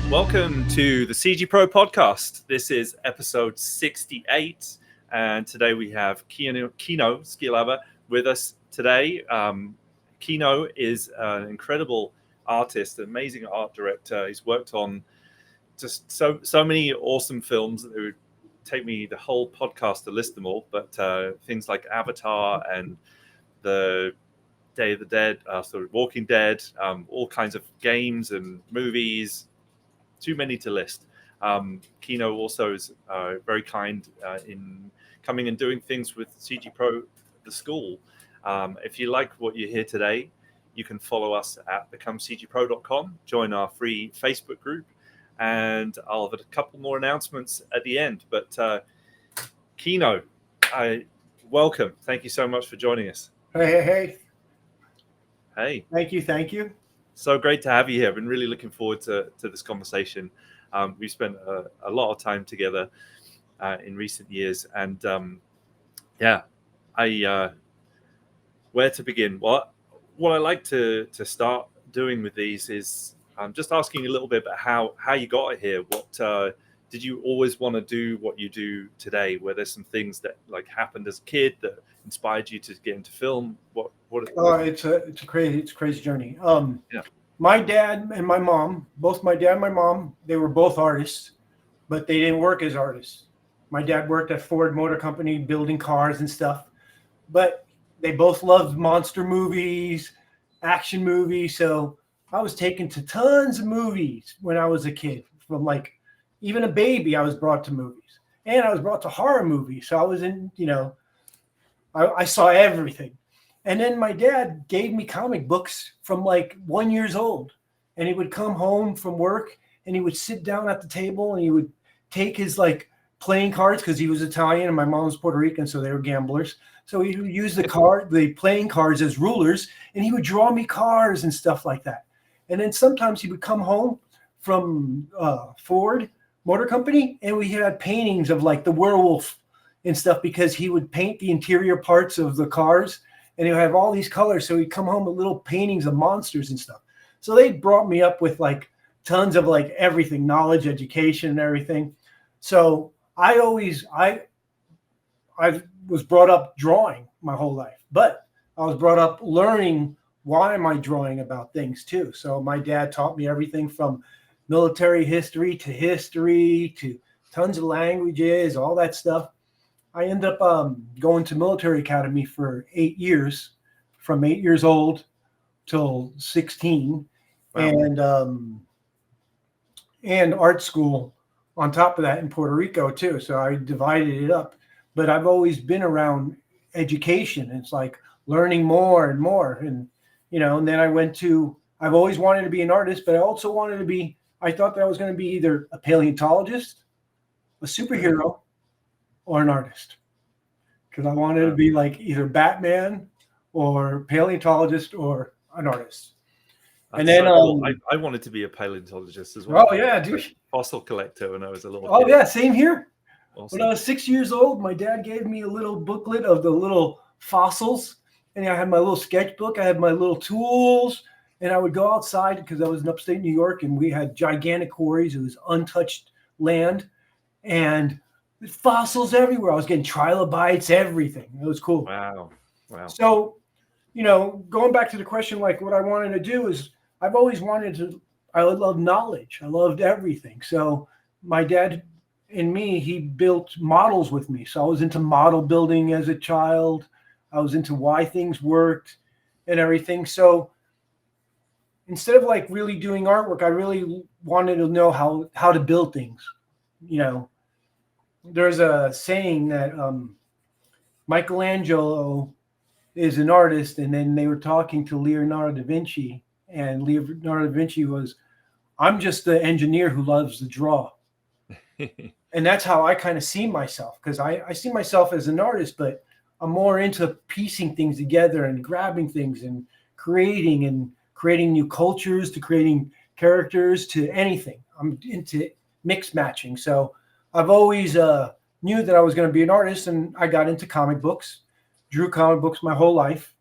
Welcome to the CG Pro podcast. This is episode 68, and today we have Kino Scialabba with us today. Kino is an incredible artist, an amazing art director. He's worked on just so many awesome films that it would take me the whole podcast to list them all, but things like Avatar and the Day of the Dead, sort of Walking Dead, all kinds of games and movies. Too many to list. Kino also is very kind in coming and doing things with CG Pro, the school. If you like what you hear today, you can follow us at becomecgpro.com, join our free Facebook group, and I'll have a couple more announcements at the end. But Kino, welcome. Thank you so much for joining us. Hey. Hey. Thank you. So great to have you here. I've been really looking forward to this conversation. We've spent a lot of time together in recent years, and where to begin? What I like to start doing with these is just asking a little bit about how you got here. What did you always want to do what you do today? Were there some things that like happened as a kid that inspired you to get into film? It's a crazy journey. My dad and my mom, they were both artists, but they didn't work as artists. My dad worked at Ford Motor Company building cars and stuff, but they both loved monster movies, action movies. So I was taken to tons of movies when I was a kid. From like even a baby, I was brought to movies, and I was brought to horror movies. So I was in, I saw everything. And then my dad gave me comic books from like 1 year old. And he would come home from work and he would sit down at the table and he would take his like playing cards, because he was Italian and my mom was Puerto Rican, so they were gamblers. So he would use the playing cards as rulers, and he would draw me cars and stuff like that. And then sometimes he would come home from Ford Motor Company, and we had paintings of like the werewolf and stuff, because he would paint the interior parts of the cars. And he would have all these colors. So he'd come home with little paintings of monsters and stuff. So they brought me up with like tons of like everything, knowledge, education, and everything. So I was brought up drawing my whole life, but I was brought up learning why am I drawing about things too. So my dad taught me everything from military history to tons of languages, all that stuff. I ended up going to military academy for 8 years, from 8 years old till 16, wow. And art school on top of that in Puerto Rico too. So I divided it up, but I've always been around education. It's like learning more and more, and and then I've always wanted to be an artist, but I also I thought that I was going to be either a paleontologist, a superhero, or an artist, because I wanted to be like either Batman or paleontologist or an artist. That's and then so cool. I wanted to be a paleontologist as well. Oh yeah, dude. Fossil collector when I was a little kid. Yeah, same here. Awesome. When I was 6 years old, my dad gave me a little booklet of the little fossils, and I had my little sketchbook. I had my little tools, and I would go outside because I was in upstate New York, and we had gigantic quarries. It was untouched land, and fossils everywhere. I was getting trilobites, everything. It was cool. Wow. So, going back to the question, like what I wanted to do is I love knowledge. I loved everything. So my dad and me, he built models with me. So I was into model building as a child. I was into why things worked and everything. So instead of like really doing artwork, I really wanted to know how to build things, There's a saying that Michelangelo is an artist, and then they were talking to Leonardo da Vinci, and Leonardo da Vinci was, I'm just the engineer who loves to draw. And that's how I kind of see myself, because I see myself as an artist, but I'm more into piecing things together and grabbing things and creating new cultures, to creating characters, to anything. I'm into mix matching. So I've always knew that I was going to be an artist, and I got into comic books, drew comic books my whole life.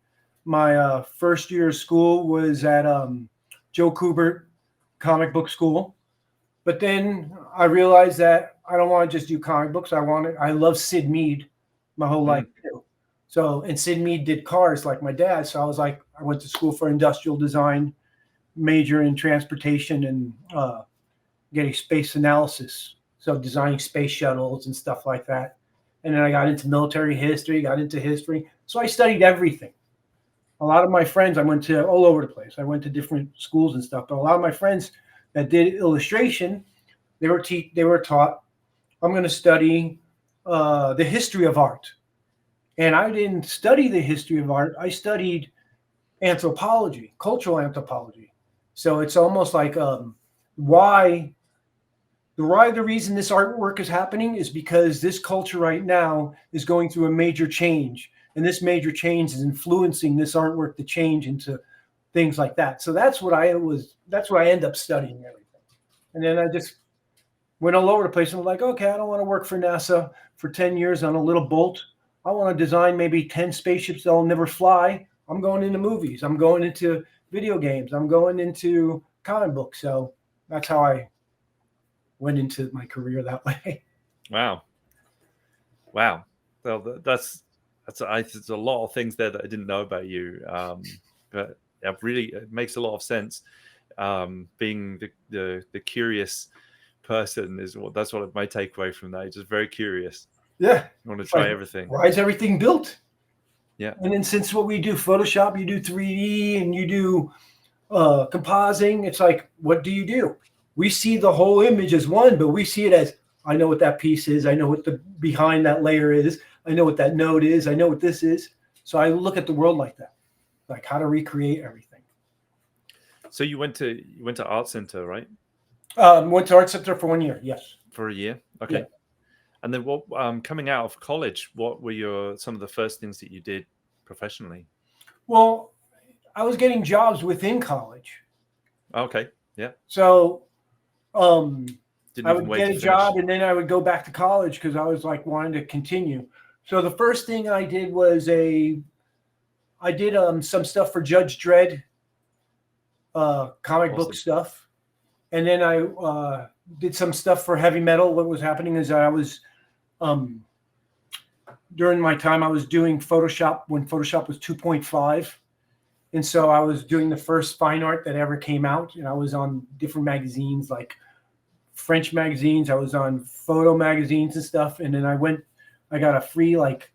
My first year of school was at Joe Kubert Comic Book School. But then I realized that I don't want to just do comic books. I love Sid Mead my whole life too. So, and Sid Mead did cars like my dad. So I was like, I went to school for industrial design, major in transportation and getting space analysis. So designing space shuttles and stuff like that. And then I got into military history, got into history. So I studied everything. A lot of my friends, I went to all over the place. I went to different schools and stuff. But a lot of my friends that did illustration, they were taught, I'm going to study the history of art. And I didn't study the history of art. I studied anthropology, cultural anthropology. So it's almost like why the reason this artwork is happening is because this culture right now is going through a major change. And this major change is influencing this artwork to change into things like that. So that's what I ended up studying everything. And then I just went all over the place and was like, okay, I don't want to work for NASA for 10 years on a little bolt. I want to design maybe 10 spaceships that'll never fly. I'm going into movies. I'm going into video games. I'm going into comic books. So that's how I went into my career that way. Wow. Well, that's a lot of things there that I didn't know about you. But it makes a lot of sense. Being the curious person that's what my takeaway from that. Just very curious. Yeah. You want to try everything. Why is everything built? Yeah. And then since what we do, Photoshop, you do 3D and you do compositing, it's like, what do you do? We see the whole image as one, but we see it as, I know what that piece is. I know what the behind that layer is. I know what that node is. I know what this is. So I look at the world like that, like how to recreate everything. So you went to Art Center, right? Went to Art Center for 1 year. Yes. For a year. Okay. Yeah. And then what? Coming out of college, what were some of the first things that you did professionally? Well, I was getting jobs within college. Okay. Yeah. So I would get a job and then I would go back to college because I was like wanting to continue. So the first thing I did was I did some stuff for Judge Dredd, comic book stuff. And then I did some stuff for heavy metal. What was happening is I was, during my time, I was doing Photoshop when Photoshop was 2.5. And so I was doing the first fine art that ever came out. And I was on different magazines, like French magazines. I was on photo magazines and stuff. And then I got a free, like,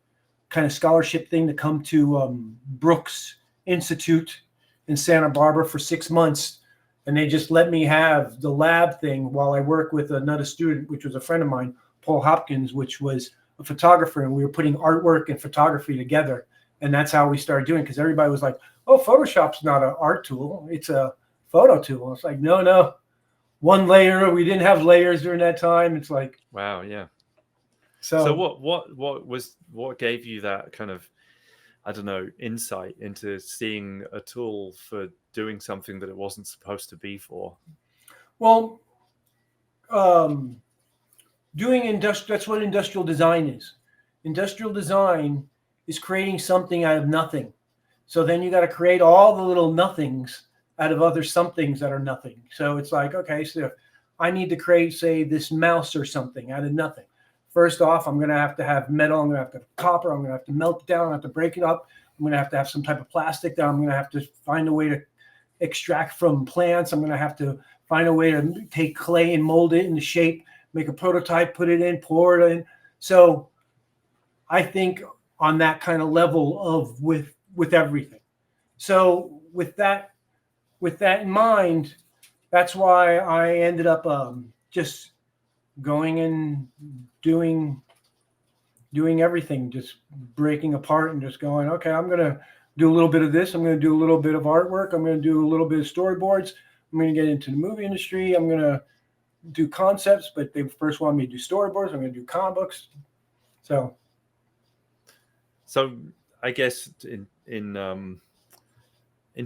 kind of scholarship thing to come to Brooks Institute in Santa Barbara for 6 months. And they just let me have the lab thing while I work with another student, which was a friend of mine, Paul Hopkins, which was a photographer. And we were putting artwork and photography together. And that's how we started doing, because everybody was like, oh, Photoshop's not an art tool. It's a photo tool. It's like, no. One layer. We didn't have layers during that time. It's like, wow. Yeah. So what gave you that kind of, I don't know, insight into seeing a tool for doing something that it wasn't supposed to be for? Well, that's what industrial design is. Industrial design is creating something out of nothing. So then you got to create all the little nothings out of other somethings that are nothing. So it's like, okay, so if I need to create, say, this mouse or something out of nothing. First off, I'm going to have metal. I'm going to have to have copper. I'm going to have to melt it down. I'm going to have to break it up. I'm going to have some type of plastic that I'm going to have to find a way to extract from plants. I'm going to have to find a way to take clay and mold it into shape, make a prototype, put it in, pour it in. So I think on that kind of level of with everything. So with that in mind, that's why I ended up just going and doing everything, just breaking apart and just going, okay, I'm going to do a little bit of this. I'm going to do a little bit of artwork. I'm going to do a little bit of storyboards. I'm going to get into the movie industry. I'm going to do concepts, but they first wanted me to do storyboards. I'm going to do comic books. So I guess in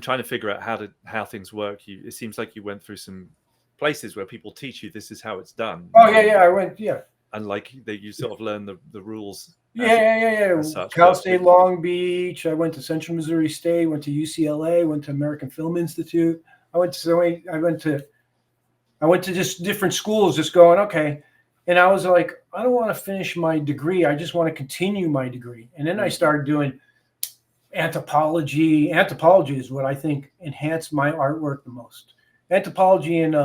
trying to figure out how things work, it seems like you went through some places where people teach you this is how it's done. Oh yeah, I went, yeah. And like that, you sort of learn the rules. Yeah. Cal State Long Beach. I went to Central Missouri State. Went to UCLA. Went to American Film Institute. I went to I went to just different schools, just going, okay. And I was like, I don't want to finish my degree. I just want to continue my degree. And then I started doing anthropology. Anthropology is what I think enhanced my artwork the most. Anthropology and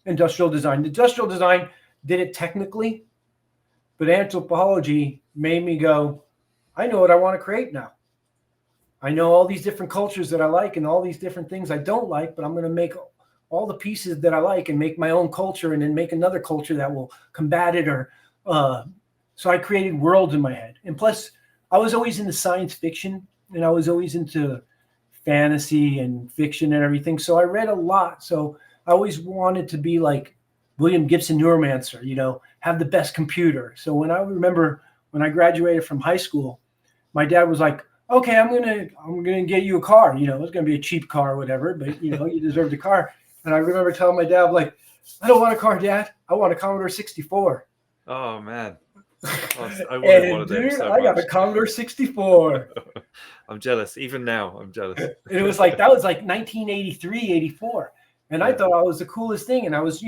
industrial design. Industrial design did it technically, but anthropology made me go, I know what I want to create now. I know all these different cultures that I like and all these different things I don't like, but I'm going to make all the pieces that I like and make my own culture and then make another culture that will combat it. So I created worlds in my head. And plus, I was always into science fiction and I was always into fantasy and fiction and everything. So I read a lot. So I always wanted to be like William Gibson Neuromancer, have the best computer. So when I graduated from high school, my dad was like, okay, I'm gonna get you a car. It's gonna be a cheap car or whatever, but you deserve the car. And I remember telling my dad, like, I don't want a car, Dad. I want a Commodore 64. Oh man, I wanted one of them so much. I got a Commodore 64. I'm jealous. Even now, I'm jealous. It was like 1983, 84, and I thought I was the coolest thing. And I was,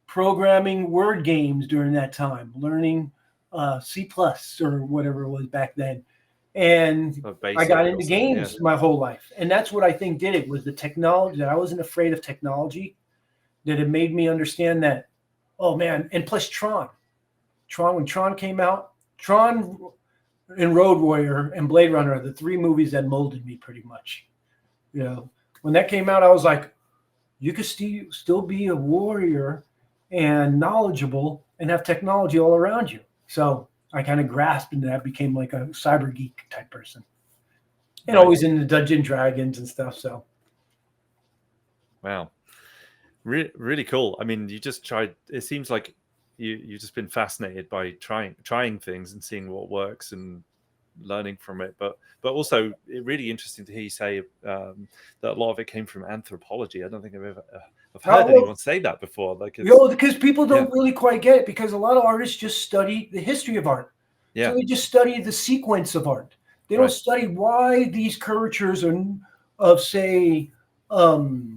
programming word games during that time, learning C+ or whatever it was back then. And I got into games my whole life. And that's what I think did it, was the technology, that I wasn't afraid of technology, that it made me understand that, oh man, and plus Tron, when Tron came out, Tron and Road Warrior and Blade Runner are the three movies that molded me pretty much. When that came out, I was like, you could still be a warrior and knowledgeable and have technology all around you. So I kind of grasped and that became like a cyber geek type person, and always into Dungeons & Dragons and stuff. So, wow, really cool. I mean, you just tried. It seems like you've just been fascinated by trying things and seeing what works and learning from it. But also, really interesting to hear you say that a lot of it came from anthropology. I don't think I've heard anyone say that before. Because people don't really quite get it, because a lot of artists just study the history of art. Yeah. So they just study the sequence of art. They don't study why these curvatures of say, why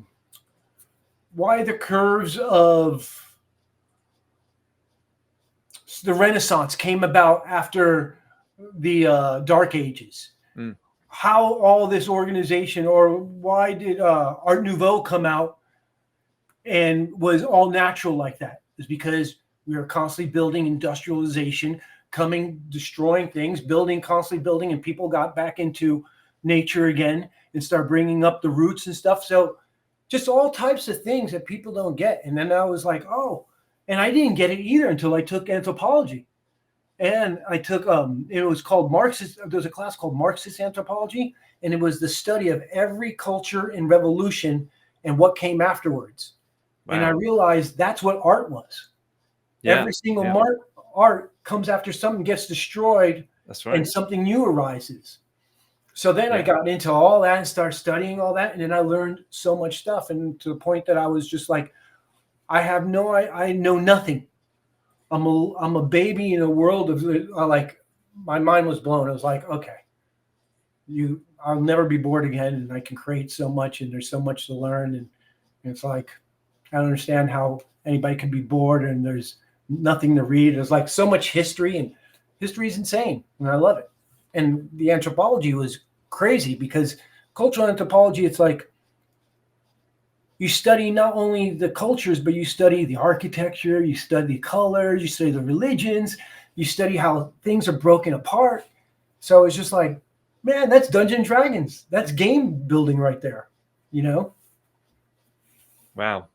the curves of the Renaissance came about after the Dark Ages. How all this organization, or why did Art Nouveau come out and was all natural like that? Is because we were constantly building industrialization, destroying things, constantly building, and people got back into nature again and start bringing up the roots and stuff. So just all types of things that people don't get. And then I was like, oh, and I didn't get it either until I took anthropology. And I took, it was called Marxist, there's a class called Marxist anthropology, and it was the study of every culture and revolution and what came afterwards. Wow. And I realized that's what art was. Yeah. Every single art comes after something gets destroyed. That's right. And something new arises. So then I got into all that and started studying all that. And then I learned so much stuff, and to the point that I was just like, I know nothing. I'm a baby in a world of like, my mind was blown. It was like, okay, I'll never be bored again, and I can create so much, and there's so much to learn. And it's like, I don't understand how anybody can be bored and there's nothing to read. There's like so much history, and history is insane, and I love it. And the anthropology was crazy, because cultural anthropology, it's like you study not only the cultures, but you study the architecture, you study the colors, you study the religions, you study how things are broken apart. So it's just like, man, that's Dungeons & Dragons. That's game building right there, Wow.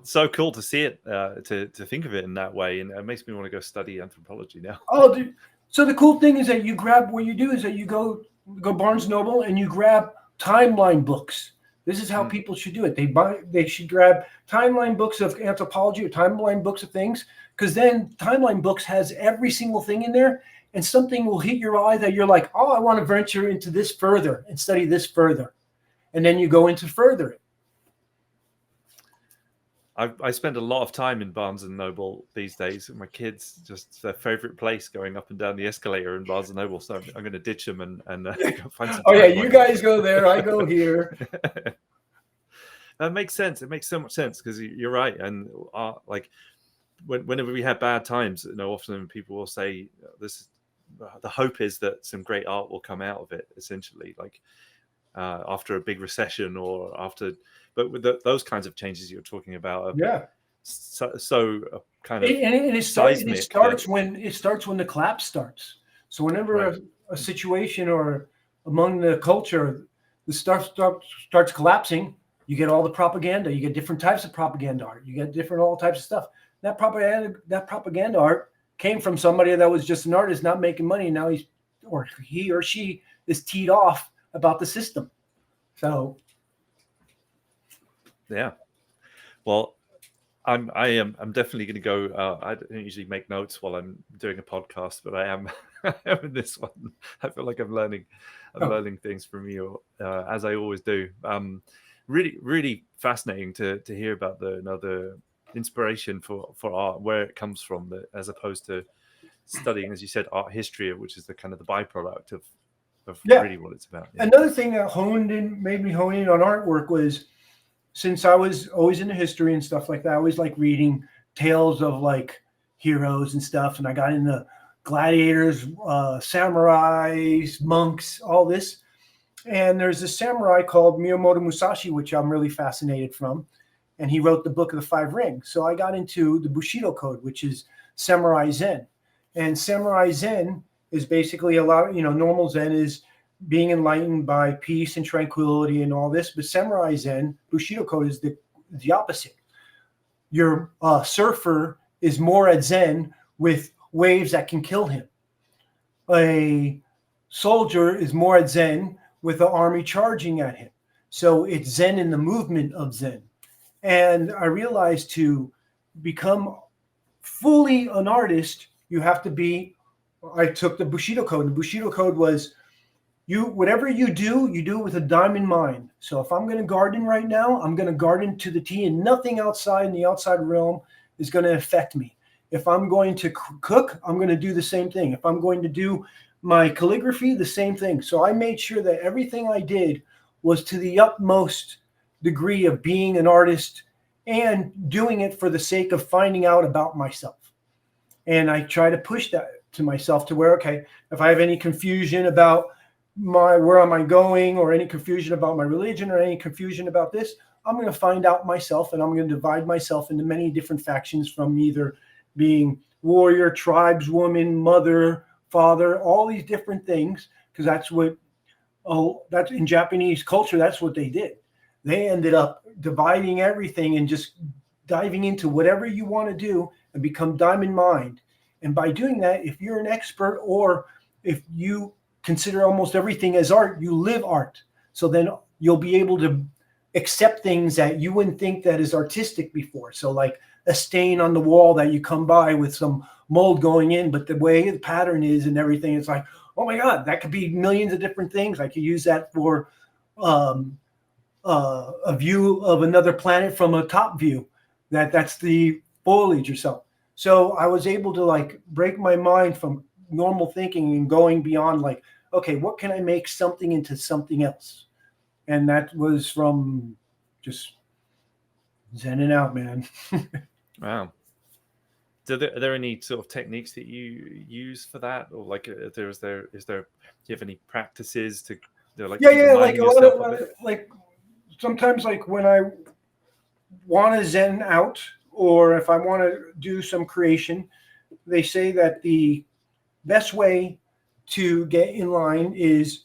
So cool to see it, to think of it in that way. And it makes me want to go study anthropology now. Oh, dude. So the cool thing is that you go Barnes & Noble and you grab timeline books. This is how people should do it. They should grab timeline books of anthropology or timeline books of things, because then timeline books has every single thing in there, and something will hit your eye that you're like, oh, I want to venture into this further and study this further. And then you go into further. I spend a lot of time in Barnes & Noble these days. My kids, just their favorite place, going up and down the escalator in Barnes & Noble. So I'm going to ditch them and go find some. Oh yeah, you guys go there, I go here. That makes sense. It makes so much sense because you're right. And like whenever we have bad times, often people will say this. The hope is that some great art will come out of it. Essentially, like after a big recession or after, but with those kinds of changes you're talking about, so kind of it starts when the collapse starts. So whenever a situation or among the culture, the stuff starts collapsing, you get all the propaganda. You get different types of propaganda art. You get all types of stuff. That propaganda art came from somebody that was just an artist, not making money. Now he or she is teed off about the system. So, yeah. Well, I'm definitely going to go. I don't usually make notes while I'm doing a podcast, but I am in this one. I feel like I'm learning things from you, as I always do. Really, really fascinating to hear about the inspiration for art, where it comes from, as opposed to studying, as you said, art history, which is the kind of the byproduct of really what it's about. Yeah. Another thing that made me hone in on artwork was, since I was always into history and stuff like that, I always like reading tales of like heroes and stuff. And I got into gladiators, samurais, monks, all this. And there's a samurai called Miyamoto Musashi, which I'm really fascinated from. And he wrote the Book of the Five Rings. So I got into the Bushido Code, which is samurai Zen. And samurai Zen is basically a lot, normal Zen is being enlightened by peace and tranquility and all this. But samurai Zen, Bushido Code, is the opposite. Your surfer is more at Zen with waves that can kill him. A soldier is more at Zen with an army charging at him. So it's Zen in the movement of Zen. And I realized to become fully an artist, you have to be, I took the Bushido Code. The Bushido Code was, whatever you do with a dime in mind. So if I'm going to garden right now, I'm going to garden to the T, and nothing outside in the outside realm is going to affect me. If I'm going to cook, I'm going to do the same thing. If I'm going to do my calligraphy, the same thing. So I made sure that everything I did was to the utmost degree of being an artist and doing it for the sake of finding out about myself. And I try to push that to myself to where, okay, if I have any confusion about where am I going, or any confusion about my religion, or any confusion about this, I'm going to find out myself, and I'm going to divide myself into many different factions, from either being warrior, tribeswoman, mother, father, all these different things, because that's in Japanese culture, that's what they did. They ended up dividing everything and just diving into whatever you want to do and become diamond mind. And by doing that, if you're an expert, or if you consider almost everything as art, you live art. So then you'll be able to accept things that you wouldn't think that is artistic before. So like a stain on the wall that you come by with some mold going in, but the way the pattern is and everything, it's like, oh my God, that could be millions of different things. I could use that for a view of another planet from a top view. That's the foliage or so. So I was able to like break my mind from normal thinking and going beyond like, okay, what can I make something into something else? And that was from just zenning out, man. Wow. Are there any sort of techniques that you use for that, or like is there do you have any practices to like like a lot of like sometimes like when I want to zen out, or if I want to do some creation, they say that the best way to get in line is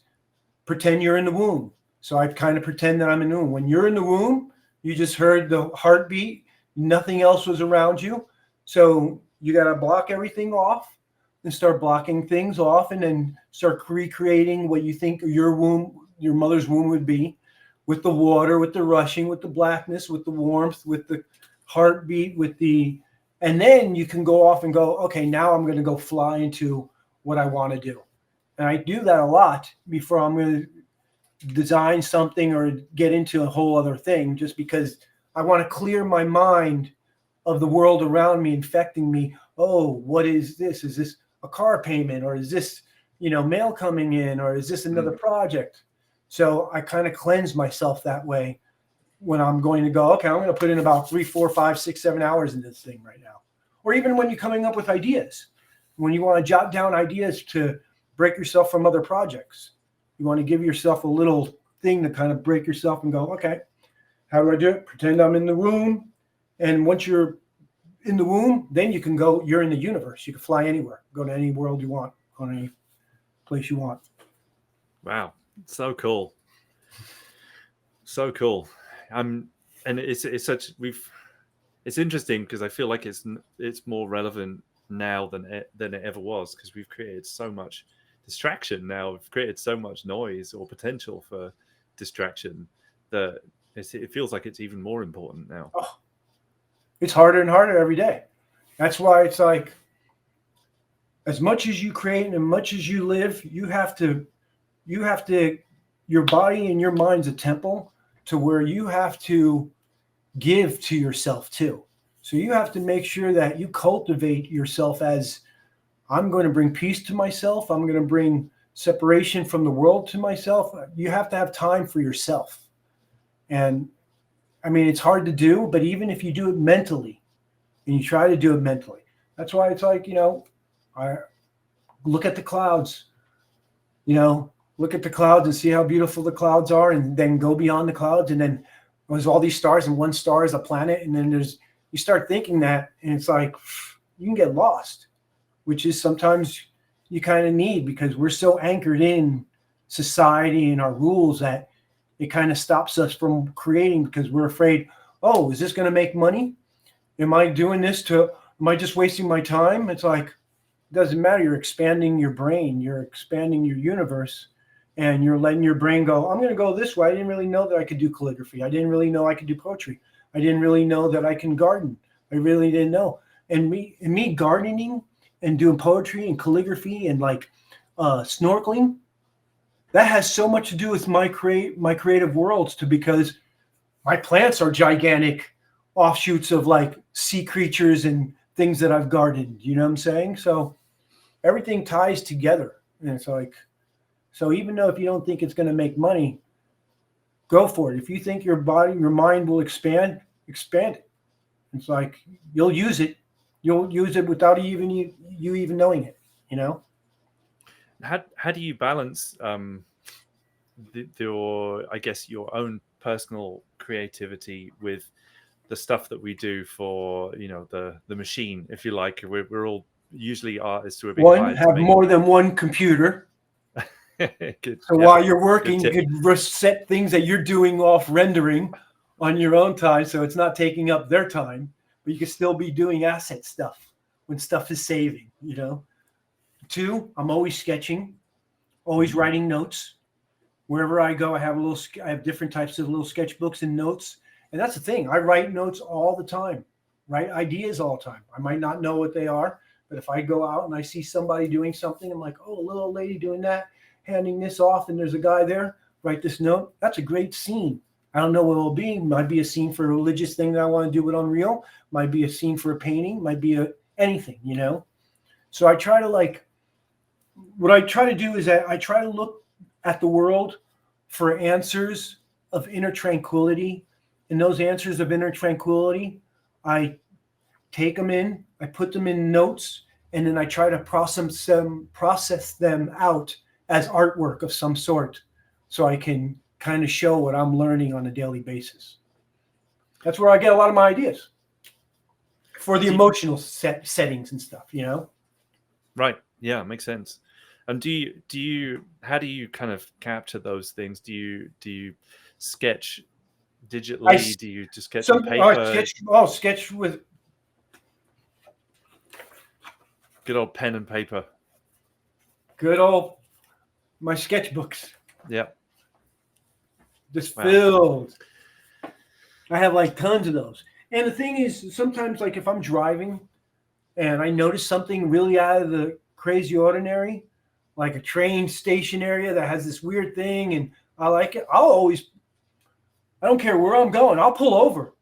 pretend you're in the womb. So I kind of pretend that I'm in the womb. When you're in the womb, you just heard the heartbeat, nothing else was around you. So you got to block everything off and start blocking things off, and then start recreating what you think your womb, your mother's womb would be, with the water, with the rushing, with the blackness, with the warmth, with the heartbeat, and then you can go off and go, okay, now I'm going to go fly into what I want to do. And I do that a lot before I'm going to design something or get into a whole other thing, just because I want to clear my mind of the world around me infecting me. Oh, what is this? Is this a car payment, or is this, mail coming in, or is this another project? So I kind of cleanse myself that way when I'm going to go, okay, I'm going to put in about 3, 4, 5, 6, 7 hours in this thing right now. Or even when you're coming up with ideas, when you want to jot down ideas to break yourself from other projects, you want to give yourself a little thing to kind of break yourself and go, okay, how do I do it? Pretend I'm in the womb. And once you're in the womb, then you can go, you're in the universe. You can fly anywhere, go to any world you want, go to any place you want. Wow. So cool. So cool. And it's interesting because I feel like it's more relevant now than it ever was, because we've created so much distraction now. We've created so much noise or potential for distraction that it feels like it's even more important now. Oh, it's harder and harder every day. That's why it's like, as much as you create and as much as you live, you have to, your body and your mind's a temple to where you have to give to yourself too. So you have to make sure that you cultivate yourself as, I'm going to bring peace to myself. I'm going to bring separation from the world to myself. You have to have time for yourself. And I mean, it's hard to do, but even if you do it mentally and you try to do it mentally, that's why it's like, I look at the clouds, look at the clouds and see how beautiful the clouds are, and then go beyond the clouds. And then there's all these stars, and one star is a planet. And then you start thinking that, and it's like, you can get lost, which is sometimes you kind of need, because we're so anchored in society and our rules that it kind of stops us from creating, because we're afraid, oh, is this going to make money? Am I doing this am I just wasting my time? It's like, it doesn't matter. You're expanding your brain. You're expanding your universe. And you're letting your brain go, I'm going to go this way. I didn't really know that I could do calligraphy. I didn't really know I could do poetry. I didn't really know that I can garden. I really didn't know. And me gardening and doing poetry and calligraphy and like snorkeling, that has so much to do with my creative worlds too, because my plants are gigantic offshoots of like sea creatures and things that I've gardened. You know what I'm saying? So everything ties together. And it's like, so even though if you don't think it's going to make money, go for it. If you think your mind will expand it. It's like, you'll use it. You'll use it without even you even knowing it, How do you balance your own personal creativity with the stuff that we do for, the machine, if you like? We're all usually artists who are being hired have more than one computer. Good. So while you're working, you could set things that you're doing off rendering on your own time, so it's not taking up their time, but you can still be doing asset stuff when stuff is saving, 2, I'm always sketching, always writing notes. Wherever I go, I have different types of little sketchbooks and notes. And that's the thing. I write notes all the time, write ideas all the time. I might not know what they are, but if I go out and I see somebody doing something, I'm like, oh, a little old lady doing that, handing this off, and there's a guy there, write this note. That's a great scene. I don't know what it'll be. Might be a scene for a religious thing that I want to do with Unreal. Might be a scene for a painting. Might be anything, So I try to what I try to do is that I try to look at the world for answers of inner tranquility. And those answers of inner tranquility, I take them in, I put them in notes, and then I try to process them out as artwork of some sort, so I can kind of show what I'm learning on a daily basis. That's where I get a lot of my ideas for the emotional settings and stuff, Right. Yeah, makes sense. And how do you kind of capture those things? Do you sketch digitally? Do you just sketch on paper? Sketch with good old pen and paper. Good old my sketchbooks. Yeah. Just filled. I have like tons of those. And the thing is, sometimes like if I'm driving and I notice something really out of the crazy ordinary, like a train station area that has this weird thing and I like it, I don't care where I'm going, I'll pull over,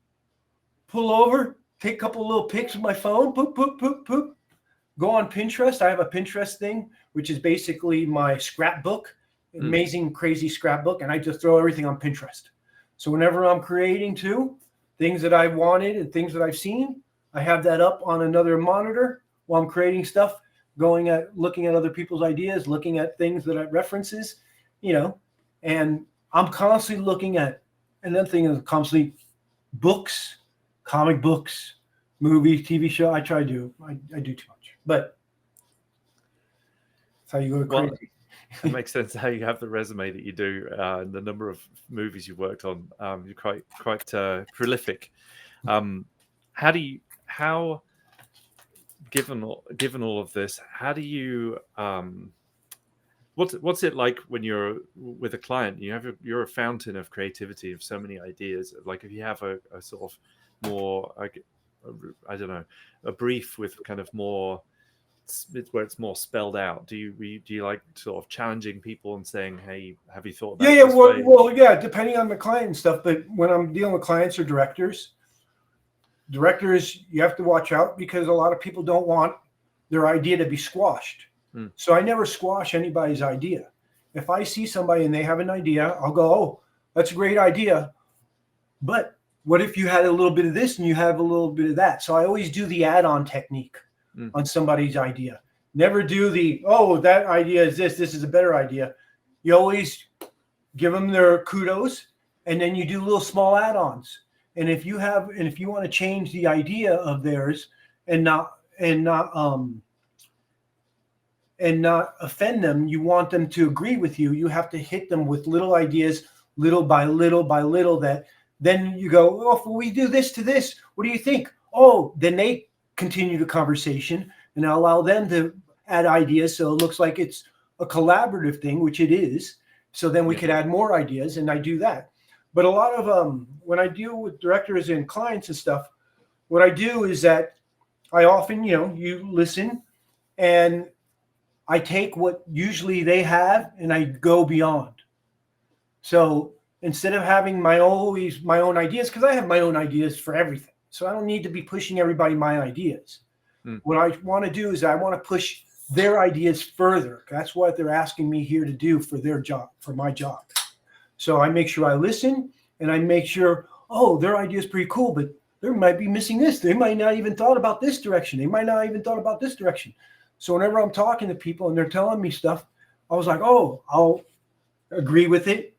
take a couple little pics with my phone, poop, go on Pinterest. I have a Pinterest thing, which is basically my scrapbook, amazing, crazy scrapbook. And I just throw everything on Pinterest. So whenever I'm creating too, things that I wanted and things that I've seen, I have that up on another monitor while I'm creating stuff, looking at other people's ideas, looking at things that I references, and I'm constantly looking at, another thing is constantly books, comic books, movies, TV show. I try to do, I do too much, but that's how you go crazy. It makes sense how you have the resume that you do, and the number of movies you've worked on. You're quite prolific. Given all of this, how do you what's it like when you're with a client? You're a fountain of creativity, of so many ideas. Like if you have a sort of more, I don't know, a brief with kind of more, where it's more spelled out. Do you like sort of challenging people and saying, hey, have you thought about this way? Well, yeah, depending on the client and stuff. But when I'm dealing with clients or directors, you have to watch out, because a lot of people don't want their idea to be squashed. So I never squash anybody's idea. If I see somebody and they have an idea, I'll go, oh, that's a great idea, but what if you had a little bit of this and you have a little bit of that? So I always do the add-on technique on somebody's idea. Never do that idea is this is a better idea. You always give them their kudos, and then you do little small add-ons. And if you want to change the idea of theirs and not offend them, you want them to agree with you, you have to hit them with little ideas, little by little, that then you go, oh, if we do this to this, what do you think? Oh, then they continue the conversation, and I allow them to add ideas, so it looks like it's a collaborative thing, which it is. So then we could add more ideas, and I do that. But a lot of when I deal with directors and clients and stuff, what I do is that I often, you listen, and I take what usually they have and I go beyond. So instead of having my own ideas, because I have my own ideas for everything, so I don't need to be pushing everybody my ideas. What I want to do is I want to push their ideas further. That's what they're asking me here to do for their job, for my job. So I make sure I listen, and I make sure, oh, their idea is pretty cool, but they might be missing this. They might not even thought about this direction. They might not even thought about this direction. So whenever I'm talking to people and they're telling me stuff, I was like, oh, I'll agree with it,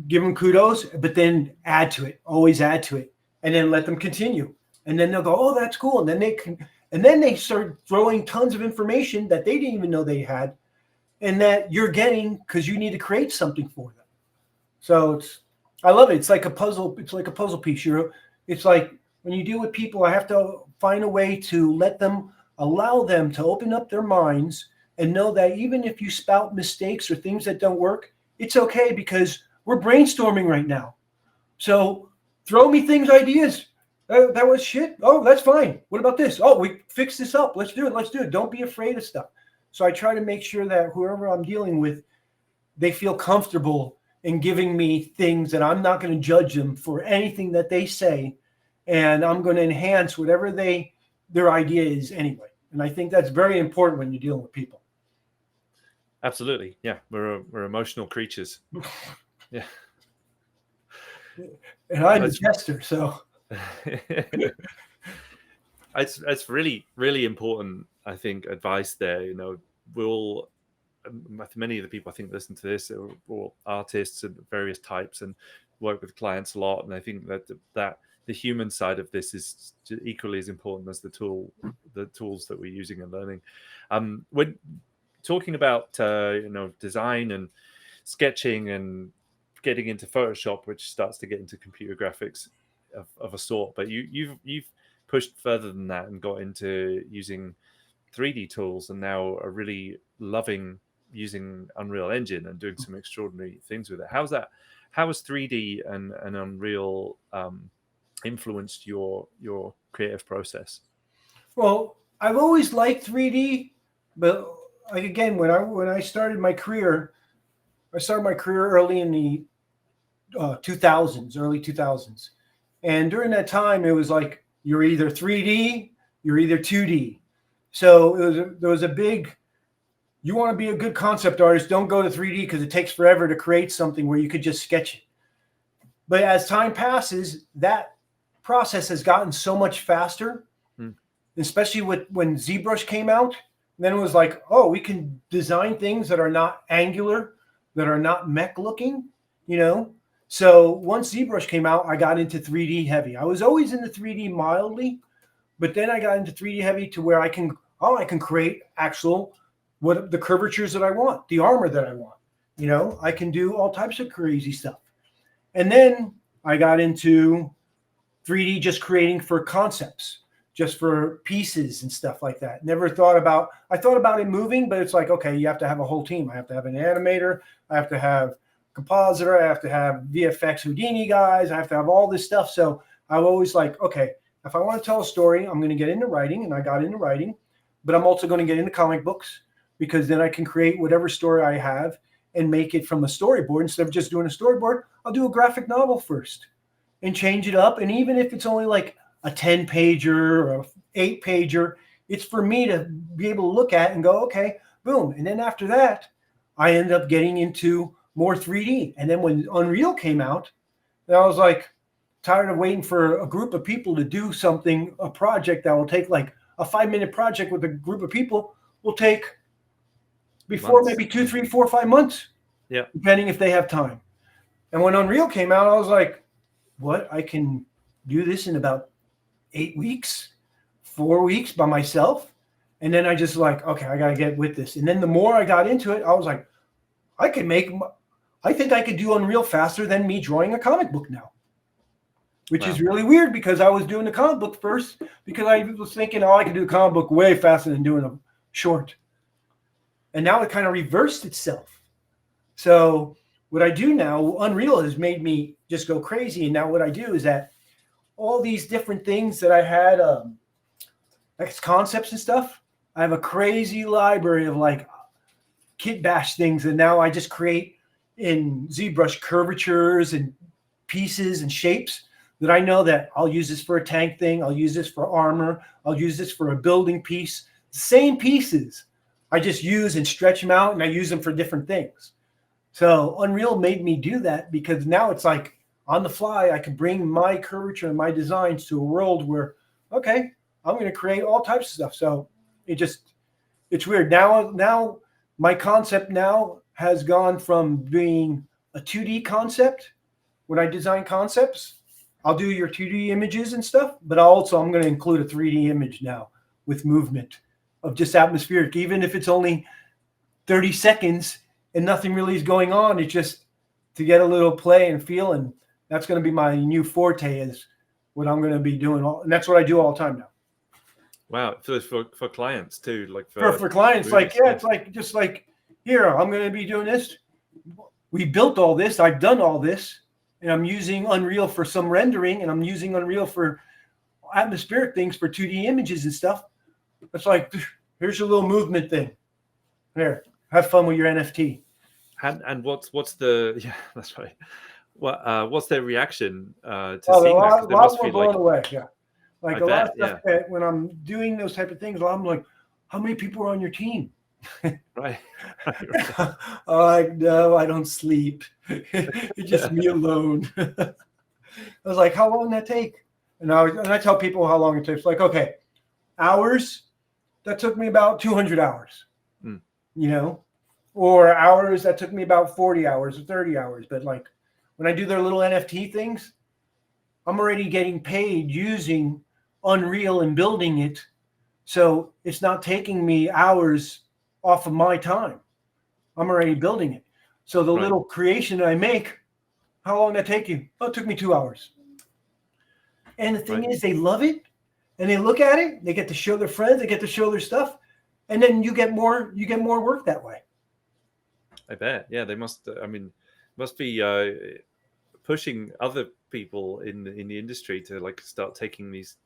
give them kudos, but then add to it, always add to it, and then let them continue. And then they'll go, oh, that's cool. And then they start throwing tons of information that they didn't even know they had, and that you're getting because you need to create something for them. So I love it. It's like a puzzle. It's like a puzzle piece. It's like when you deal with people, I have to find a way to allow them to open up their minds and know that even if you spout mistakes or things that don't work, it's okay, because we're brainstorming right now. So throw me ideas. That was shit. Oh, that's fine. What about this? Oh, we fix this up. Let's do it. Don't be afraid of stuff. So I try to make sure that whoever I'm dealing with, they feel comfortable in giving me things that I'm not going to judge them for anything that they say. And I'm going to enhance whatever their idea is anyway. And I think that's very important when you're dealing with people. Absolutely. Yeah. We're emotional creatures. Yeah. And I'm a jester, so. It's really, really important, I think, advice there. Many of the people I think listen to this are all artists of various types and work with clients a lot. And I think that the human side of this is equally as important as the tools that we're using and learning. When talking about design and sketching and getting into Photoshop, which starts to get into computer graphics of a sort, but you've pushed further than that and got into using 3D tools, and now are really loving using Unreal Engine and doing some extraordinary things with it. How has 3D and Unreal influenced your creative process? Well, I've always liked 3D, but like, again, when I started my career, early in the 2000s, early 2000s. And during that time, it was like, you're either 3D, you're either 2D. So there was a big, you want to be a good concept artist, don't go to 3D because it takes forever to create something where you could just sketch it. But as time passes, that process has gotten so much faster, especially when ZBrush came out. Then it was like, oh, we can design things that are not angular, that are not mech looking, you know? So once ZBrush came out, I got into 3D heavy. I was always into 3D mildly, but then I got into 3D heavy to where I can create actual the curvatures that I want, the armor that I want. You know, I can do all types of crazy stuff. And then I got into 3D just creating for concepts, just for pieces and stuff like that. I thought about it moving, but it's like, okay, you have to have a whole team. I have to have an animator. I have to have compositor. I have to have VFX Houdini guys. I have to have all this stuff. So I was always like, okay, if I want to tell a story, I'm going to get into writing, and I got into writing, but I'm also going to get into comic books, because then I can create whatever story I have and make it from a storyboard. Instead of just doing a storyboard, I'll do a graphic novel first and change it up. And even if it's only like a 10-pager or a 8-pager, it's for me to be able to look at and go, okay, boom. And then after that, I ended up getting into more 3D. And then when Unreal came out, I was like tired of waiting for a group of people to do something, a project that will take like a 5-minute project with a group of people will take before maybe 2, 3, 4, 5 months. Yeah. Depending if they have time. And when Unreal came out, I was like, what? I can do this in about 8 weeks, 4 weeks by myself. And then I just like, okay, I got to get with this. And then the more I got into it, I was like, I think I could do Unreal faster than me drawing a comic book now, which is really weird, because I was doing the comic book first, because I was thinking, oh, I can do a comic book way faster than doing a short. And now it kind of reversed itself. So what I do now, Unreal has made me just go crazy. And now what I do is that all these different things that I had, like concepts and stuff, I have a crazy library of like kit bash things. And now I just create in ZBrush curvatures and pieces and shapes that I know that I'll use this for a tank thing. I'll use this for armor. I'll use this for a building piece. Same pieces. I just use and stretch them out, and I use them for different things. So Unreal made me do that, because now it's like on the fly, I can bring my curvature and my designs to a world where, okay, I'm going to create all types of stuff. So it's weird. Now my concept now has gone from being a 2D concept. When I design concepts, I'll do your 2D images and stuff, but I'm going to include a 3D image now with movement of just atmospheric, even if it's only 30 seconds and nothing really is going on. It's just to get a little play and feel. And that's going to be my new forte, is what I'm going to be doing. And that's what I do all the time now. Wow. For clients too, like for clients, movies, like, yeah, it's like, just like, here, I'm going to be doing this. We built all this. I've done all this, and I'm using Unreal for some rendering, and I'm using Unreal for atmospheric things, for 2D images and stuff. It's like, here's your little movement thing. Here, have fun with your NFT. And what's the, yeah, that's right. What's their reaction to seeing that? A lot more blown away. Yeah, like I a lot bet, of stuff. yeah. When I'm doing those type of things, I'm like, how many people are on your team? Right. I'm like, no, I don't sleep. It's just me alone. I was like, how long did that take? And I tell people how long it takes. Like, okay, hours. That took me about 200 hours, you know, or hours that took me about 40 hours or 30 hours. But like when I do their little NFT things, I'm already getting paid using Unreal and building it. So it's not taking me hours off of my time. I'm already building it. So the little creation that I make, how long did that take you? Oh, it took me 2 hours. And the thing is, they love it. And they look at it, they get to show their friends, they get to show their stuff, and then you get more work that way. I bet. Yeah, they must. Must be pushing other people in the industry to like start taking these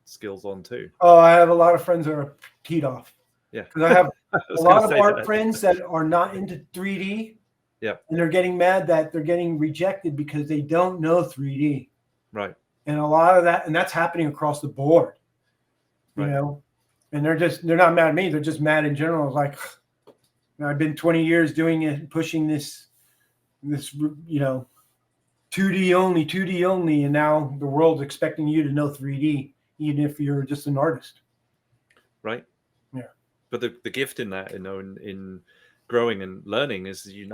skills on too. Oh, I have a lot of friends that are teed off. Yeah, because I have a lot of art friends that are not into 3D. Yeah, and they're getting mad that they're getting rejected because they don't know 3D. Right. And a lot of that, and that's happening across the board. You know, and they're not mad at me. They're just mad in general. Like, I've been 20 years doing it, pushing this, 2D 2D only, and now the world's expecting you to know 3D, even if you're just an artist. Right. Yeah. But the gift in that, in growing and learning, is it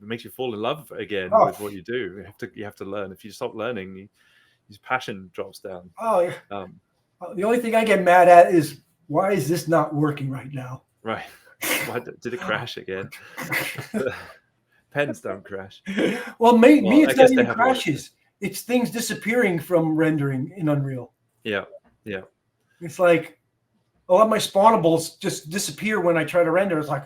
makes you fall in love again with what you do. You have to learn. If you stop learning, your passion drops down. Oh yeah. The only thing I get mad at is, why is this not working right now? Right. Why did it crash again? Pens don't crash. Well, me it's not even crashes. It's things disappearing from rendering in Unreal. Yeah. It's like a lot of my spawnables just disappear when I try to render. It's like,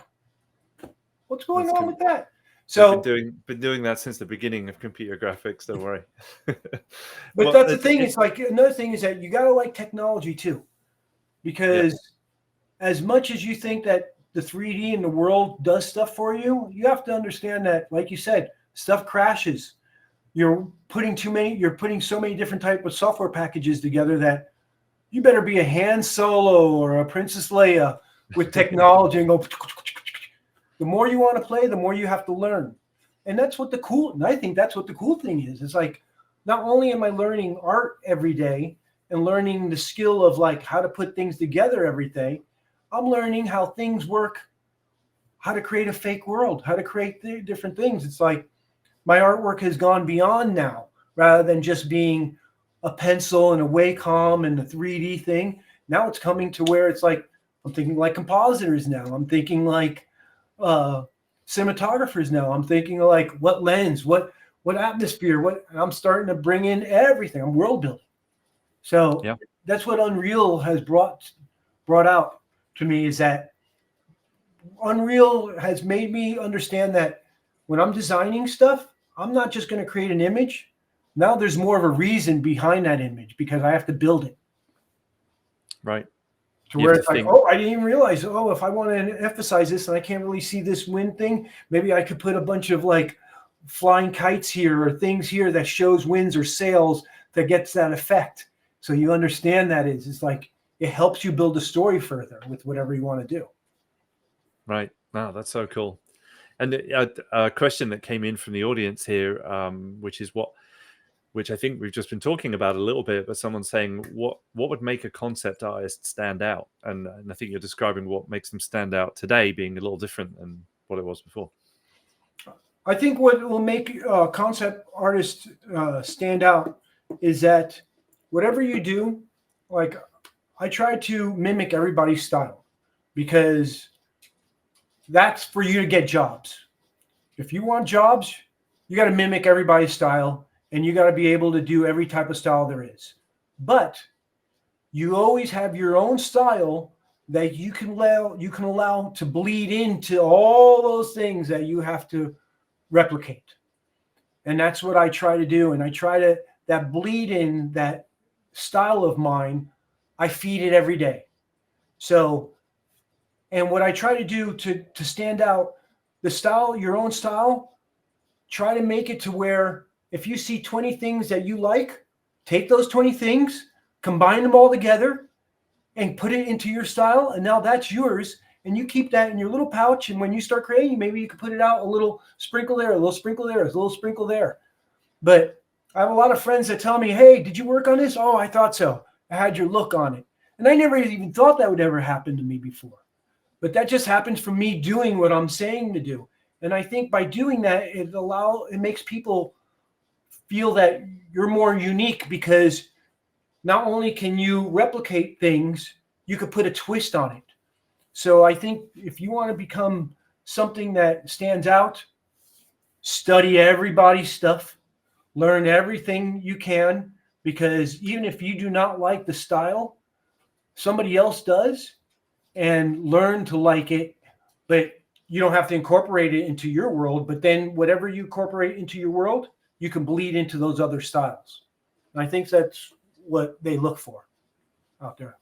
what's going on with that? So been doing that since the beginning of computer graphics. Don't worry. But that's the thing. It's like, another thing is that you got to like technology too, because as much as you think that the 3D in the world does stuff for you, you have to understand that, like you said, stuff crashes. You're putting so many different type of software packages together that you better be a Han Solo or a Princess Leia with technology and go. The more you want to play, the more you have to learn. And I think that's what the cool thing is. It's like, not only am I learning art every day and learning the skill of like how to put things together every day, I'm learning how things work, how to create a fake world, how to create different things. It's like my artwork has gone beyond now, rather than just being a pencil and a Wacom and the 3D thing. Now it's coming to where it's like, I'm thinking like compositors now. I'm thinking like cinematographers now. I'm thinking like what lens, what atmosphere, I'm starting to bring in everything. I'm world building. So that's what Unreal has brought out to me, is that Unreal has made me understand that when I'm designing stuff, I'm not just going to create an image. Now there's more of a reason behind that image, because I have to build it. Right. To where it's like, I didn't even realize, if I want to emphasize this and I can't really see this wind thing, maybe I could put a bunch of like flying kites here or things here that shows winds or sails that gets that effect. So you understand that it's like, it helps you build a story further with whatever you want to do. Right. Wow, that's so cool. And a question that came in from the audience here, which I think we've just been talking about a little bit, but someone's saying, what would make a concept artist stand out? And I think you're describing what makes them stand out today being a little different than what it was before. I think what will make concept artists stand out is that whatever you do, like I try to mimic everybody's style, because that's for you to get jobs. If you want jobs, you got to mimic everybody's style, and you got to be able to do every type of style there is. But you always have your own style that you can allow to bleed into all those things that you have to replicate. And that's what I try to do. And I try to, that bleed in, that style of mine, I feed it every day. So, and what I try to do to stand out, the style, your own style, try to make it to where if you see 20 things that you like, take those 20 things, combine them all together, and put it into your style. And now that's yours. And you keep that in your little pouch. And when you start creating, maybe you can put it out a little sprinkle there, a little sprinkle there, a little sprinkle there. But I have a lot of friends that tell me, hey, did you work on this? Oh, I thought so. I had your look on it. And I never even thought that would ever happen to me before. But that just happens from me doing what I'm saying to do. And I think by doing that, it makes people feel that you're more unique, because not only can you replicate things, you could put a twist on it. So I think if you want to become something that stands out, study everybody's stuff, learn everything you can, because even if you do not like the style, somebody else does, and learn to like it. But you don't have to incorporate it into your world. But then whatever you incorporate into your world, you can bleed into those other styles. And I think that's what they look for out there.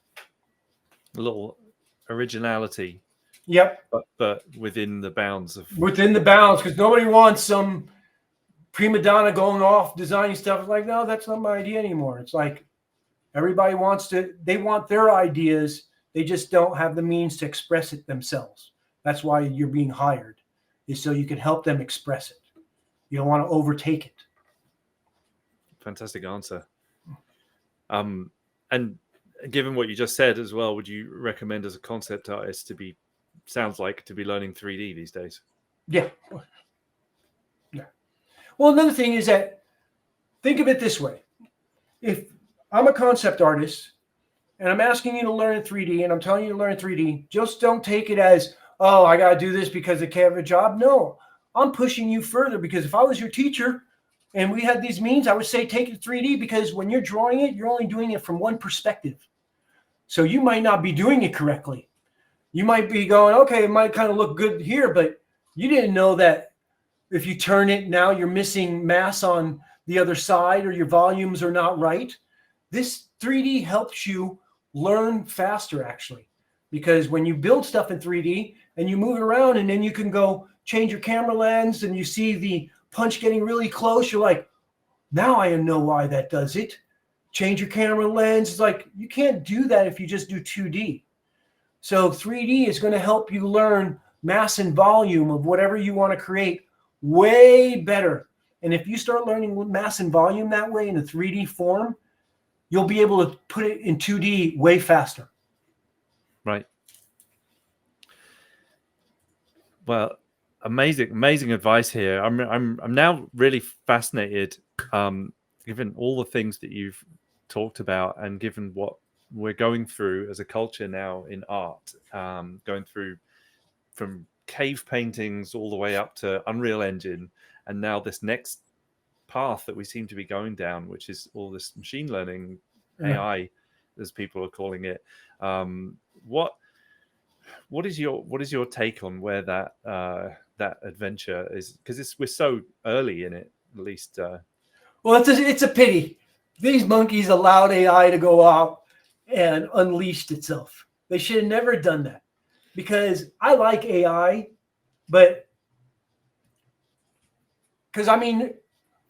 A little originality. Yep. But within the bounds of... Within the bounds, because nobody wants some prima donna going off designing stuff. It's like, no, that's not my idea anymore. It's like everybody they want their ideas. They just don't have the means to express it themselves. That's why you're being hired, is so you can help them express it. You don't want to overtake it. Fantastic answer. And given what you just said as well, would you recommend as a concept artist to be learning 3D these days? Yeah. Well, another thing is that, think of it this way. If I'm a concept artist and I'm asking you to learn 3D and I'm telling you to learn 3D, just don't take it as, oh, I got to do this because I can't have a job. No, I'm pushing you further, because if I was your teacher and we had these means, I would say take it 3D, because when you're drawing it, you're only doing it from one perspective. So you might not be doing it correctly. You might be going, okay, it might kind of look good here, but you didn't know that if you turn it, now you're missing mass on the other side, or your volumes are not right. This 3D helps you learn faster, actually, because when you build stuff in 3D and you move it around, and then you can go change your camera lens and you see the punch getting really close, you're like, now I know why that does it. Change your camera lens. It's like, you can't do that if you just do 2D. So 3D is going to help you learn mass and volume of whatever you want to create way better. And if you start learning mass and volume that way in a 3D form, you'll be able to put it in 2D way faster. Right. Well, amazing advice here. I'm now really fascinated, given all the things that you've talked about, and given what we're going through as a culture now in art, going through from cave paintings all the way up to Unreal Engine, and now this next path that we seem to be going down, which is all this machine learning, AI, as people are calling it. What is your take on where that adventure is? Because we're so early in it, at least. Well, it's a pity. These monkeys allowed AI to go out and unleashed itself. They should have never done that, because I like AI, but because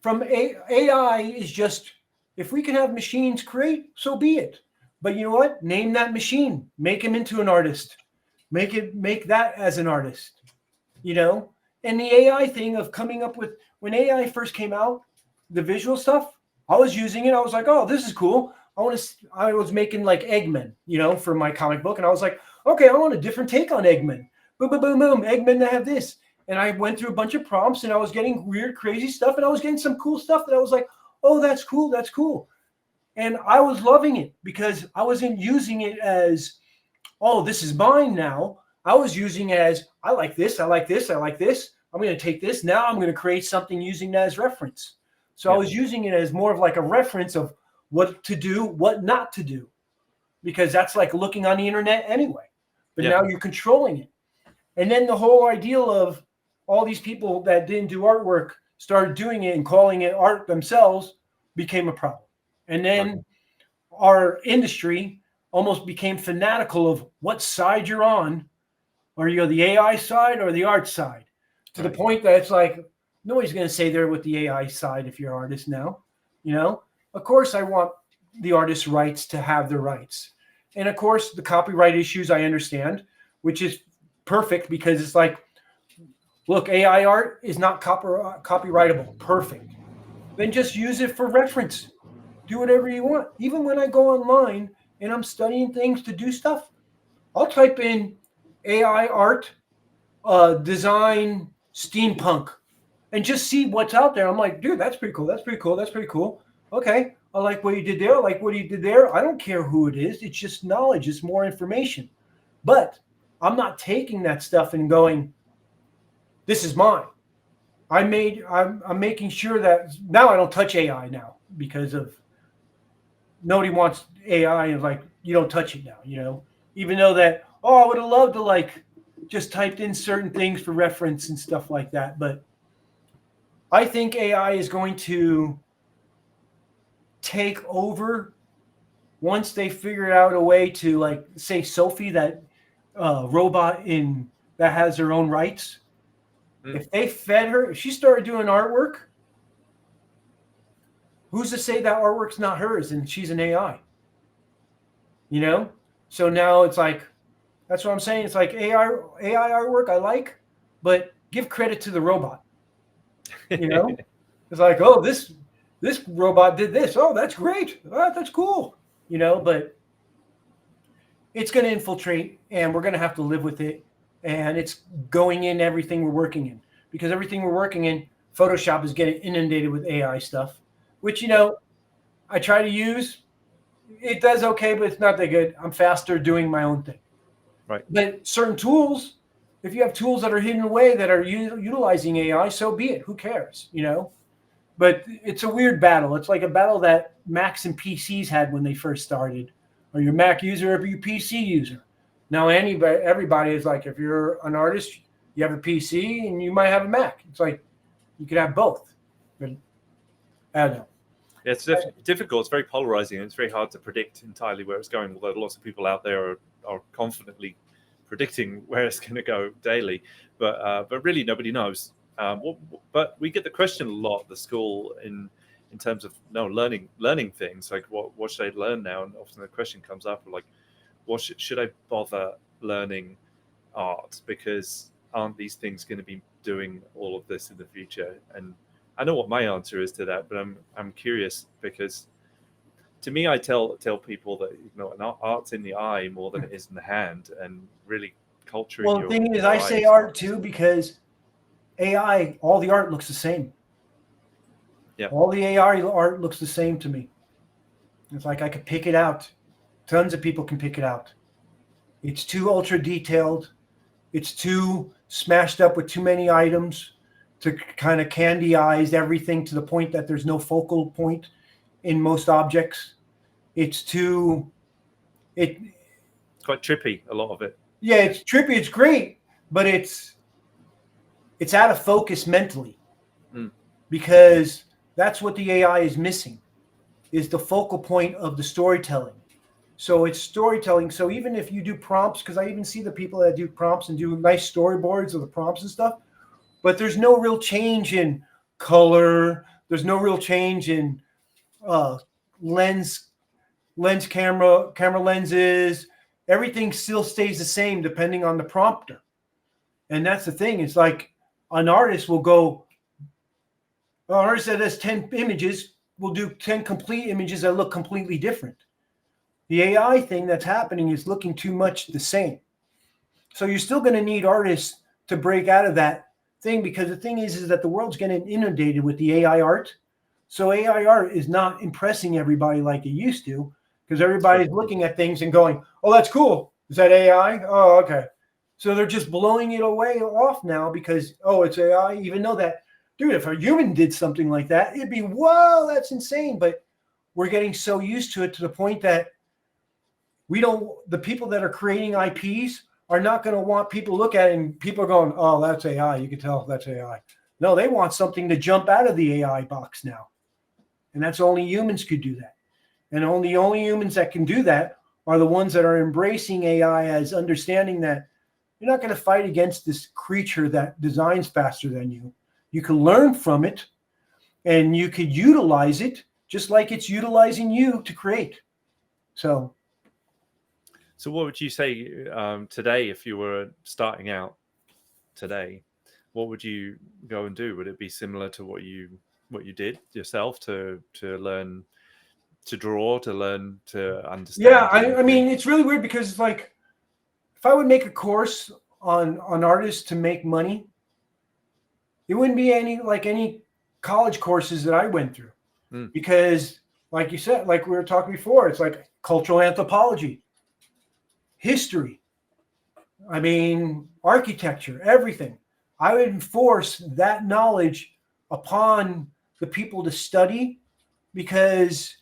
from AI is just, if we can have machines create, so be it. But you know what? Name that machine. Make him into an artist. Make that as an artist. And the AI thing of coming up with, when AI first came out, the visual stuff, I was using it. I was like, oh, this is cool. I was making like Eggman, for my comic book. And I was like, okay, I want a different take on Eggman. Boom, boom, boom, boom. Eggman, they have this. And I went through a bunch of prompts, and I was getting weird, crazy stuff. And I was getting some cool stuff that I was like, oh, that's cool. That's cool. And I was loving it, because I wasn't using it as, oh, this is mine now. I was using it as, I like this. I like this. I like this. I'm going to take this. Now I'm going to create something using that as reference. So I was using it as more of like a reference of what to do, what not to do, because that's like looking on the internet anyway. But now you're controlling it. And then the whole ideal of all these people that didn't do artwork started doing it and calling it art themselves became a problem. And then our industry almost became fanatical of what side you're on. Are you the AI side or the art side? To the point that it's like, nobody's going to say they're with the AI side if you're an artist now. Of course, I want the artist's rights to have their rights. And of course, the copyright issues I understand, which is perfect, because it's like, look, AI art is not copyrightable. Perfect. Then just use it for reference. Do whatever you want. Even when I go online and I'm studying things to do stuff, I'll type in AI art, design, steampunk, and just see what's out there. I'm like, dude, that's pretty cool. That's pretty cool. That's pretty cool. Okay. I like what you did there. I like what you did there. I don't care who it is. It's just knowledge. It's more information. But I'm not taking that stuff and going, this is mine. I'm making sure that now I don't touch AI now, because of nobody wants AI, and like, you don't touch it now, even though that, I would have loved to like just typed in certain things for reference and stuff like that. But I think AI is going to take over once they figure out a way to, like, say Sophie, that robot that has her own rights. If they fed her, if she started doing artwork, who's to say that artwork's not hers and she's an AI? So now it's like, that's what I'm saying. It's like AI artwork I like, but give credit to the robot. You know, it's like, oh, this robot did this. Oh, that's great. Oh, that's cool. You know, but it's going to infiltrate, and we're going to have to live with it. And it's going in everything we're working in, because everything we're working in, Photoshop is getting inundated with AI stuff, which, you know, I try to use. It does okay, but it's not that good. I'm faster doing my own thing. Right. But certain tools, if you have tools that are hidden away that are utilizing AI, so be it. Who cares, you know? But it's a weird battle. It's like a battle that Macs and PCs had when they first started. Are you a Mac user or are you a PC user? Now everybody is like, if you're an artist, you have a PC and you might have a Mac. It's like you could have both. But I don't know. Yeah, it's difficult. It's very polarizing, and it's very hard to predict entirely where it's going. Although lots of people out there are confidently predicting where it's going to go daily, but really nobody knows. But we get the question a lot at the school in terms of learning things like what should I learn now, and often the question comes up like, what should I bother learning art, because aren't these things going to be doing all of this in the future? And I know what my answer is to that, but I'm curious, because to me, I tell people that, you know, an art's in the eye more than it is in the hand, and really culturing. Well, the thing is, I say art too, because AI, all the art looks the same. Yeah. All the AI art looks the same to me. It's like I could pick it out. Tons of people can pick it out. It's too ultra detailed. It's too smashed up with too many items to kind of candy-eyes everything to the point that there's no focal point in most objects. It's quite trippy, a lot of it. Yeah, it's trippy. It's great, but it's out of focus mentally, because that's what the AI is missing, is the focal point of the storytelling. So it's storytelling. So even if you do prompts, because I even see the people that do prompts and do nice storyboards of the prompts and stuff, but there's no real change in color. There's no real change in camera lenses. Everything still stays the same depending on the prompter. And that's the thing. It's like an artist will go, an artist that has 10 images will do 10 complete images that look completely different. The AI thing that's happening is looking too much the same. So you're still going to need artists to break out of that thing, because the thing is that the world's getting inundated with the AI art. So AI art is not impressing everybody like it used to, because everybody's looking at things and going, oh, that's cool. Is that AI? Oh, okay. So they're just blowing it away off now because, oh, it's AI, even though that, dude, if a human did something like that, it'd be, whoa, that's insane. But we're getting so used to it to the point that the people that are creating IPs are not going to want people to look at it and people are going, oh, that's AI. You can tell that's AI. No, they want something to jump out of the AI box now. And that's only humans could do that. And only humans that can do that are the ones that are embracing AI as understanding that you're not going to fight against this creature that designs faster than you. You can learn from it, and you could utilize it just like it's utilizing you to create. So what would you say today, if you were starting out today, what would you go and do? Would it be similar to what you did yourself to learn to draw, to learn to understand? Yeah, I mean, it's really weird, because it's like, if I would make a course on artists to make money, it wouldn't be any college courses that I went through. Because like you said, like we were talking before, it's like cultural anthropology, history, I mean, architecture, everything. I would enforce that knowledge upon the people to study, because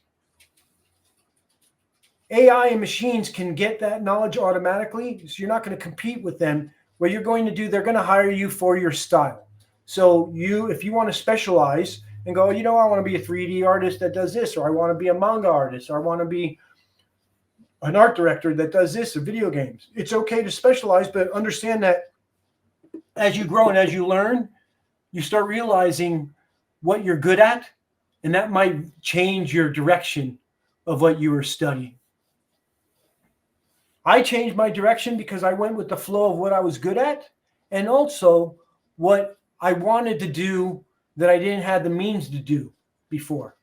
AI and machines can get that knowledge automatically. So you're not going to compete with them. What you're going to do, they're going to hire you for your style. So if you want to specialize and go, you know, I want to be a 3D artist that does this, or I want to be a manga artist, or I want to be an art director that does this, or video games. It's okay to specialize, but understand that as you grow and as you learn, you start realizing what you're good at, and that might change your direction of what you were studying. I changed my direction because I went with the flow of what I was good at, and also what I wanted to do that I didn't have the means to do before.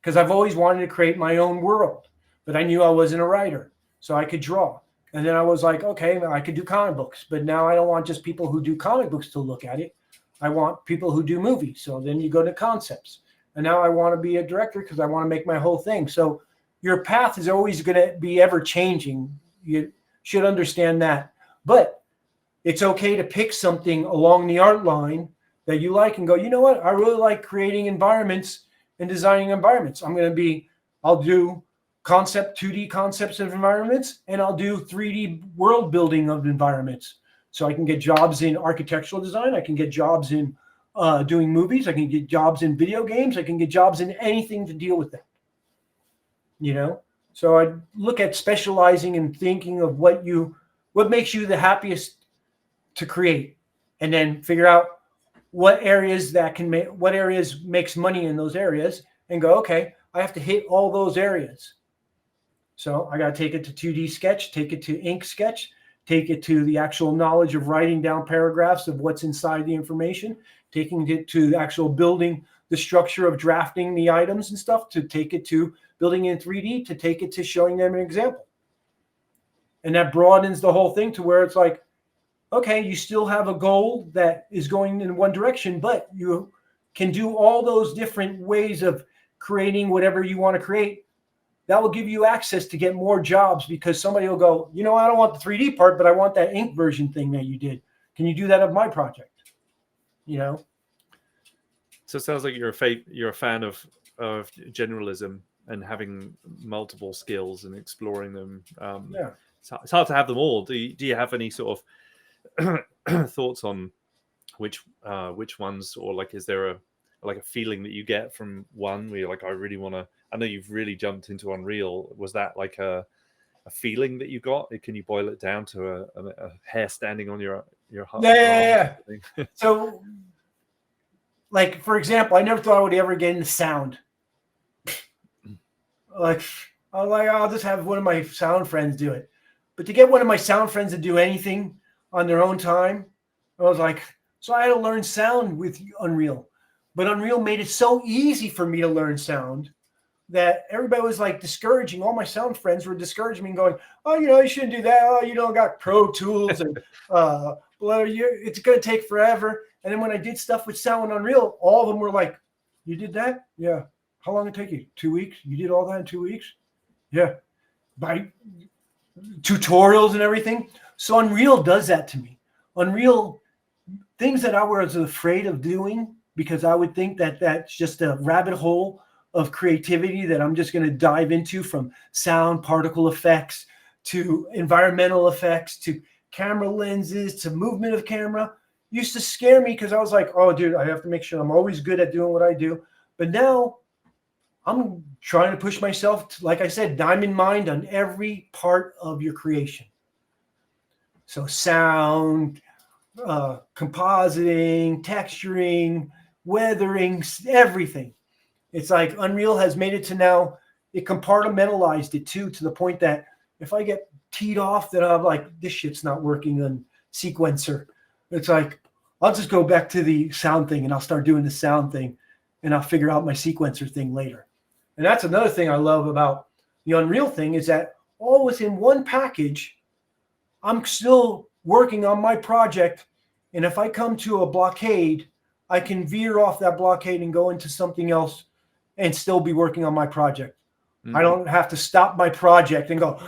Because I've always wanted to create my own world, but I knew I wasn't a writer, so I could draw. And then I was like, okay, I could do comic books, but now I don't want just people who do comic books to look at it. I want people who do movies. So then you go to concepts. And now I want to be a director because I want to make my whole thing. So your path is always going to be ever changing. You should understand that. But it's okay to pick something along the art line that you like and go, you know what? I really like creating environments and designing environments. I'll do 2D concepts of environments, and I'll do 3D world building of environments. So I can get jobs in architectural design. I can get jobs in doing movies. I can get jobs in video games. I can get jobs in anything to deal with that. You know? So I look at specializing and thinking of what makes you the happiest to create, and then figure out what areas makes money in those areas, and go, okay, I have to hit all those areas. So I got to take it to 2D sketch, take it to ink sketch, take it to the actual knowledge of writing down paragraphs of what's inside the information, taking it to the actual building the structure of drafting the items and stuff, to take it to building in 3D, to take it to showing them an example. And that broadens the whole thing to where it's like, okay, you still have a goal that is going in one direction, but you can do all those different ways of creating whatever you want to create. That will give you access to get more jobs, because somebody will go, you know, I don't want the 3D part, but I want that ink version thing that you did. Can you do that of my project? You know? So it sounds like you're a fan of generalism and having multiple skills and exploring them. Yeah. It's hard to have them all. Do you have any sort of thoughts on which ones, or like, is there a feeling that you get from one where you're like, I really want to? I know you've really jumped into Unreal. Was that like a feeling that you got? Can you boil it down to a hair standing on your heart? Yeah. So, like, for example, I never thought I would ever get into sound. Like, I was like, I'll just have one of my sound friends do it. But to get one of my sound friends to do anything on their own time, I was like, so I had to learn sound with Unreal. But Unreal made it so easy for me to learn sound that everybody was like discouraging. All my sound friends were discouraging me and going, oh, you know, you shouldn't do that. Oh, you don't got Pro Tools and it's going to take forever. And then when I did stuff with sound and Unreal, all of them were like, you did that? Yeah. How long did it take you? 2 weeks? You did all that in 2 weeks? Yeah. By tutorials and everything. So Unreal does that to me. Unreal, things that I was afraid of doing, because I would think that that's just a rabbit hole of creativity that I'm just going to dive into, from sound, particle effects, to environmental effects, to camera lenses, to movement of camera, used to scare me, because I was like, oh, dude, I have to make sure I'm always good at doing what I do. But now I'm trying to push myself to, like I said, diamond mind on every part of your creation. So sound, compositing, texturing, weathering, everything. It's like Unreal has made it to now, it compartmentalized it too, to the point that if I get teed off, then I'm like, this shit's not working on sequencer. It's like, I'll just go back to the sound thing and I'll start doing the sound thing, and I'll figure out my sequencer thing later. And that's another thing I love about the Unreal thing, is that all within one package, I'm still working on my project. And if I come to a blockade, I can veer off that blockade and go into something else and still be working on my project. Mm-hmm. I don't have to stop my project and go,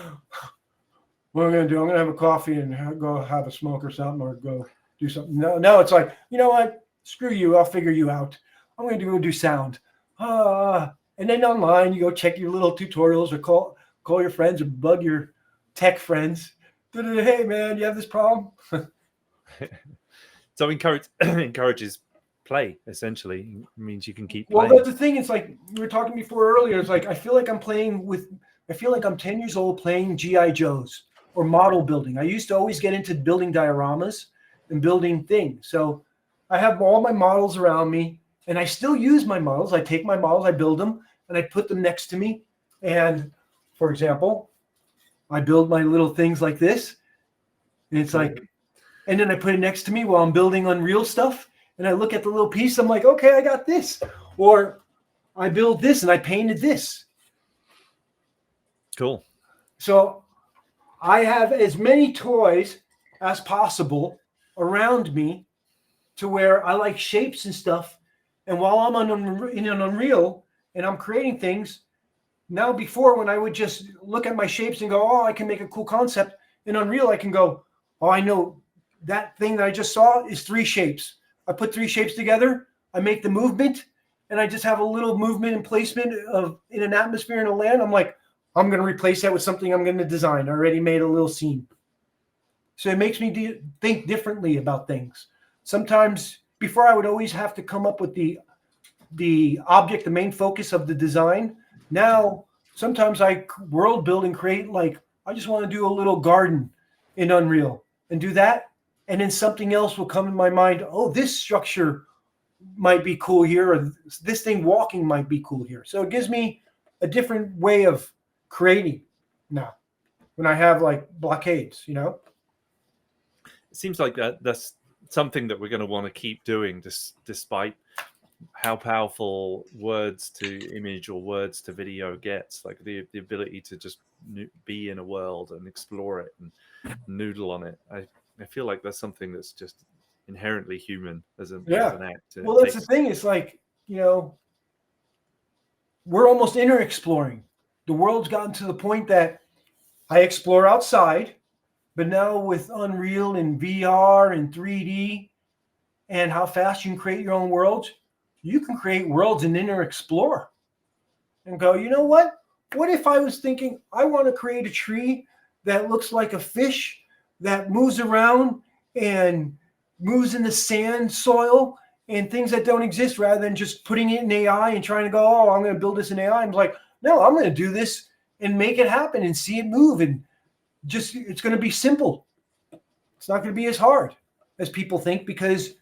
what am I going to do? I'm going to have a coffee and go have a smoke or something, or go do something. No, it's like, you know what? Screw you. I'll figure you out. I'm going to go do sound. And then online, you go check your little tutorials, or call your friends, or bug your tech friends. Hey, man, you have this problem? So encourages play, essentially. It means you can keep playing. Well, that's the thing. It's like we were talking before earlier. It's like I feel like I'm 10 years old playing G.I. Joes or model building. I used to always get into building dioramas and building things. So I have all my models around me, and I still use my models. I take my models, I build them, and I put them next to me. And for example, I build my little things like this. And it's like, and then I put it next to me while I'm building Unreal stuff. and I look at the little piece. I'm like, okay, I got this. Or I build this and I painted this. Cool. So I have as many toys as possible around me to where I like shapes and stuff. And while I'm in an Unreal and I'm creating things, now before when I would just look at my shapes and go, oh, I can make a cool concept. In Unreal, I can go, oh, I know that thing that I just saw is 3 shapes. I put 3 shapes together. I make the movement, and I just have a little movement and placement in an atmosphere in a land. I'm like, I'm going to replace that with something I'm going to design. I already made a little scene. So it makes me think differently about things. Sometimes before I would always have to come up with the object, the main focus of the design. Now, sometimes I world build and create, like, I just want to do a little garden in Unreal and do that. And then something else will come in my mind. Oh, this structure might be cool here, or this thing walking might be cool here. So it gives me a different way of creating now when I have like blockades, you know? It seems like that's something that we're going to want to keep doing, despite how powerful words to image or words to video gets. Like the ability to just be in a world and explore it and noodle on it. I feel like that's something that's just inherently human as an act. Well, that's the thing. It's like, you know, we're almost inner exploring. The world's gotten to the point that I explore outside, but now with Unreal and VR and 3D and how fast you can create your own worlds, you can create worlds and inner explore and go, you know what? What if I was thinking I want to create a tree that looks like a fish that moves around and moves in the sand soil and things that don't exist, rather than just putting it in AI and trying to go, oh, I'm going to build this in AI. I'm like, no, I'm going to do this and make it happen and see it move. And just, it's going to be simple. It's not going to be as hard as people think, because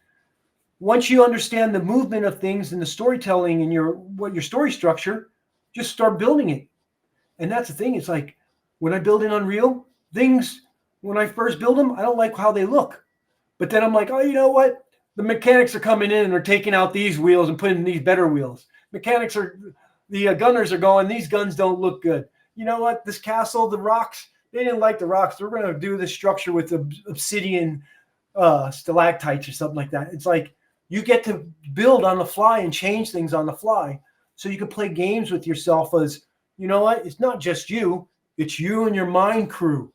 once you understand the movement of things and the storytelling and your story structure, just start building it. And that's the thing. It's like when I build in Unreal, things, when I first build them, I don't like how they look. But then I'm like, oh, you know what? The mechanics are coming in and they're taking out these wheels and putting these better wheels. The gunners are going, these guns don't look good. You know what? This castle, the rocks, they didn't like the rocks. They're going to do this structure with obsidian stalactites or something like that. It's like you get to build on the fly and change things on the fly. So you can play games with yourself as, you know what? It's not just you. It's you and your mind crew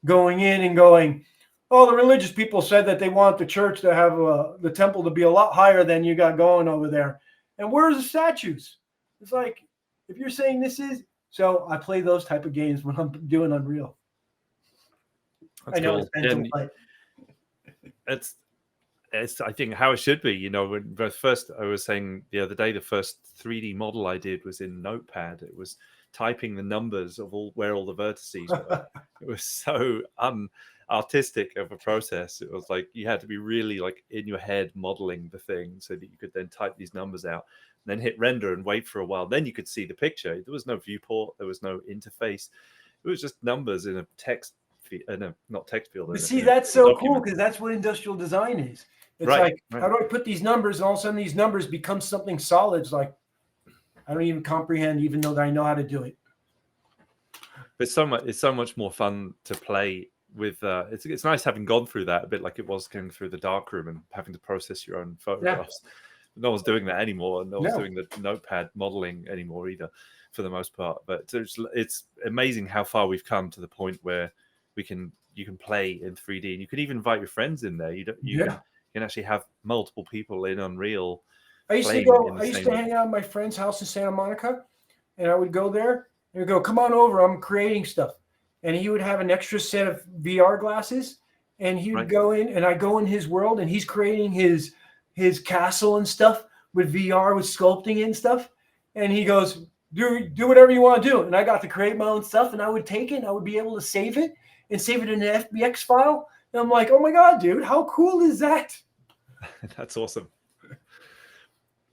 going in and going, oh, the religious people said that they want the church to have the temple to be a lot higher than you got going over there. And where's the statues? It's like, if you're saying this is, so I play those type of games when I'm doing Unreal. That's I know cool. it's mental, but it's I think how it should be. You know, when first I was saying the other day, the first 3D model I did was in Notepad. It was typing the numbers of where all the vertices were. It was so artistic of a process. It was like you had to be really like in your head modeling the thing so that you could then type these numbers out, and then hit render and wait for a while. Then you could see the picture. There was no viewport. There was no interface. It was just numbers in a text. Not text field. But see, that's so cool, because that's what industrial design is. It's like, how do I put these numbers, and all of a sudden these numbers become something solid? It's like, I don't even comprehend, even though that I know how to do it. But it's so much more fun to play with. It's nice having gone through that a bit, like it was going through the darkroom and having to process your own photographs. Yeah. No one's doing that anymore, and no one's doing the Notepad modeling anymore either, for the most part. But it's amazing how far we've come to the point where you can play in 3D, and you can even invite your friends in there. You can actually have multiple people in Unreal. I used to hang out at my friend's house in Santa Monica, and I would go there and go, come on over, I'm creating stuff. And he would have an extra set of VR glasses, and he would go in, and I go in his world, and he's creating his castle and stuff with VR, with sculpting it and stuff. And he goes, do whatever you want to do. And I got to create my own stuff, and I would take it, and I would be able to save it and save it in an FBX file. And I'm like, oh my God, dude, how cool is that? That's awesome.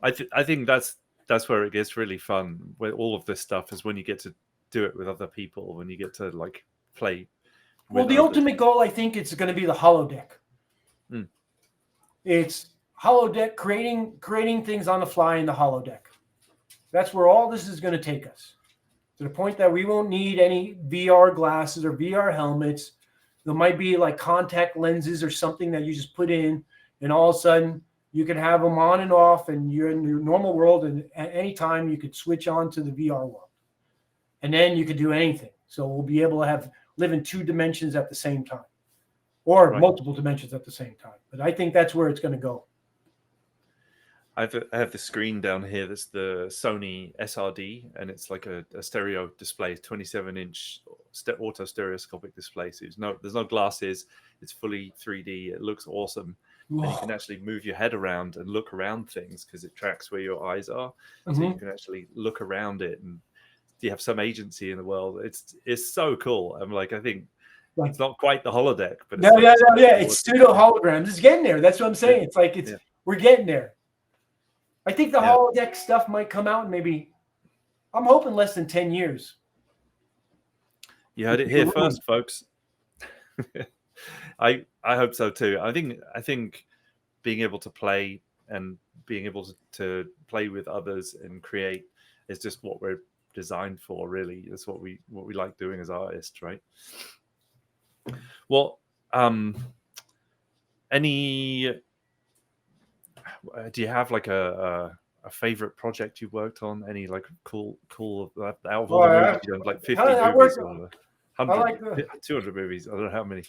I think that's where it gets really fun. Where all of this stuff is when you get to do it with other people, when you get to like play. Well, the ultimate goal, I think, it's going to be the holodeck. It's holodeck, creating things on the fly in the holodeck. That's where all this is going to take us, to the point that we won't need any VR glasses or VR helmets. There might be like contact lenses or something that you just put in, and all of a sudden you can have them on and off, and you're in your normal world, and at any time you could switch on to the VR world, and then you could do anything. So we'll be able to live in 2 dimensions at the same time, or multiple dimensions at the same time. But I think that's where it's going to go. I have the screen down here. That's the Sony SRD, and it's like a stereo display, 27-inch auto stereoscopic display. So there's no glasses. It's fully 3D. It looks awesome. Whoa. And you can actually move your head around and look around things because it tracks where your eyes are. Mm-hmm. So you can actually look around it, and you have some agency in the world. It's so cool. I'm like, I think it's not quite the holodeck, but it's pseudo holograms. It's getting there. That's what I'm saying. It's like we're getting there. I think the holodeck stuff might come out in maybe, I'm hoping, less than 10 years. You heard it here first, folks. I hope so too. I think being able to play and being able to play with others and create is just what we're designed for, really. It's what we like doing as artists, right? Well, do you have like a favorite project you worked on? Any like cool out of all the movies, you know, like 50 movies or 100, 200 movies? I don't know how many.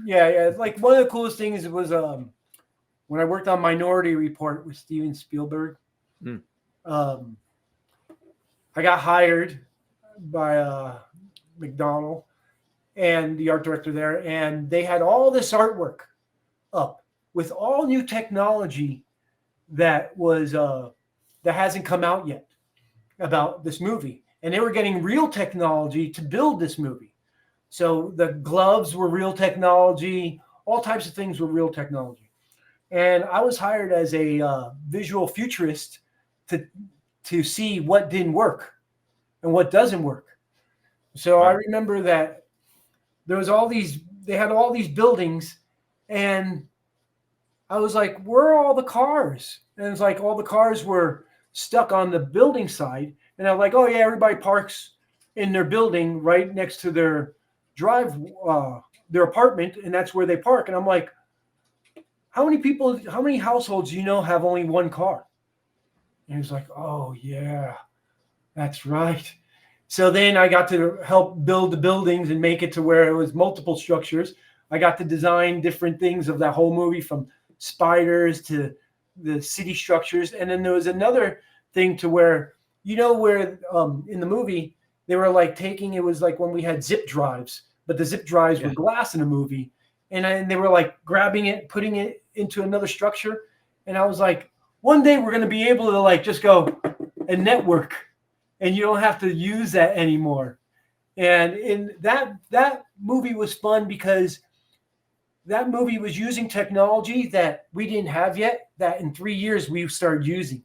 Yeah. Like one of the coolest things was when I worked on Minority Report with Steven Spielberg. I got hired by McDonald and the art director there, and they had all this artwork up with all new technology that was that hasn't come out yet about this movie, and they were getting real technology to build this movie. So the gloves were real technology, all types of things were real technology, and I was hired as a visual futurist to see what didn't work and what doesn't work. So I remember that there was they had all these buildings, and I was like, where are all the cars? And it's like all the cars were stuck on the building side. And I'm like, oh yeah, everybody parks in their building right next to their their apartment, and that's where they park. And I'm like, how many households do you know have only one car? And he was like, oh yeah, that's right. So then I got to help build the buildings and make it to where it was multiple structures. I got to design different things of that whole movie, from spiders to the city structures. And then there was another thing to where, where in the movie, they were like it was like when we had zip drives, but the zip drives were glass in the movie. And they were like grabbing it, putting it into another structure. And I was like, one day we're going to be able to like just go and network, and you don't have to use that anymore. And in that movie was fun because that movie was using technology that we didn't have yet, that in 3 years we started using.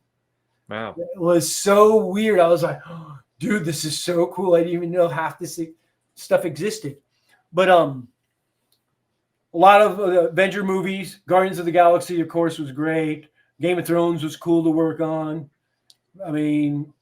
Wow. It was so weird. I was like, oh, dude, this is so cool. I didn't even know half this stuff existed. But a lot of Avenger movies, Guardians of the Galaxy, of course, was great. Game of Thrones was cool to work on. I mean,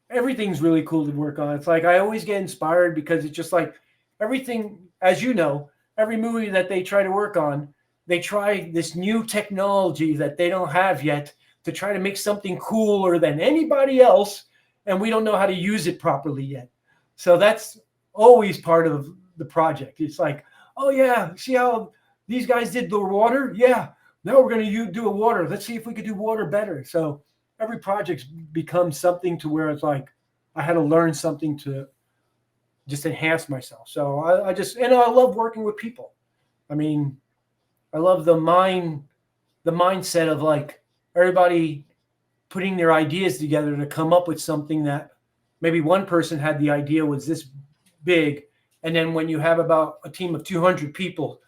everything's really cool to work on. It's like I always get inspired because it's just like everything, as you know, every movie that they try to work on, they try this new technology that they don't have yet to try to make something cooler than anybody else, and we don't know how to use it properly yet. So that's always part of the project. It's like, oh yeah, see how these guys did the water? Yeah, now we're going to do a water. Let's see if we could do water better. So every project becomes something to where it's like I had to learn something to just enhance myself. So I love working with people. I mean, I love the mindset of like everybody putting their ideas together to come up with something that maybe one person had the idea was this big. And then when you have about a team of 200 people,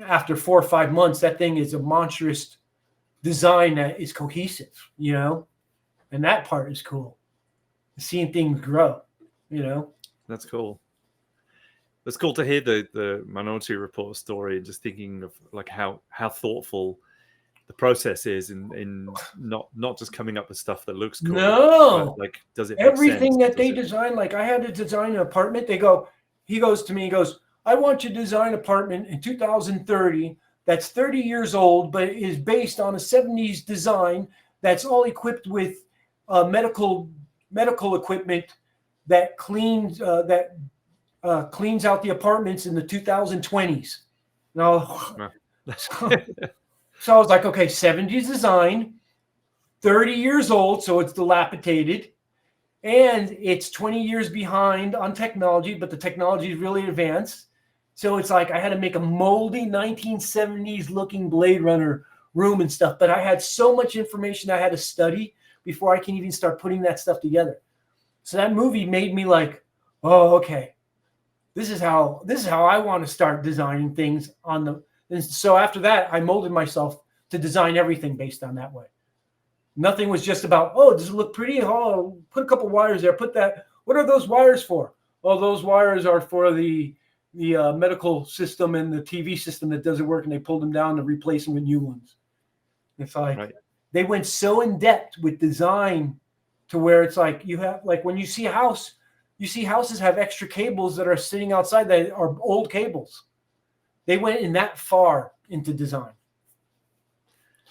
after 4 or 5 months, that thing is a monstrous design that is cohesive, and that part is cool. Seeing things grow, That's cool. It's cool to hear the Minority Report story, and just thinking of like how thoughtful process is in not just coming up with stuff that looks cool. No, but like, does it make everything sense? that they design? Like I had to design an apartment. He goes to me, he goes, I want you to design an apartment in 2030 that's 30 years old, but is based on a 70s design that's all equipped with medical equipment that cleans out the apartments in the 2020s. Now, so I was like, okay, 70s design, 30 years old, so it's dilapidated, and it's 20 years behind on technology, but the technology is really advanced. So it's like I had to make a moldy 1970s looking Blade Runner room and stuff, but I had so much information I had to study before I can even start putting that stuff together. So that movie made me like, oh, okay, this is how I want to start designing things on the. And so after that, I molded myself to design everything based on that way. Nothing was just about, oh, does it look pretty? Oh, put a couple wires there. Put that. What are those wires for? Oh, those wires are for the medical system and the TV system that doesn't work, and they pulled them down to replace them with new ones. It's like They went so in depth with design to where it's like you have, like when you see a house, you see houses have extra cables that are sitting outside that are old cables. They went in that far into design.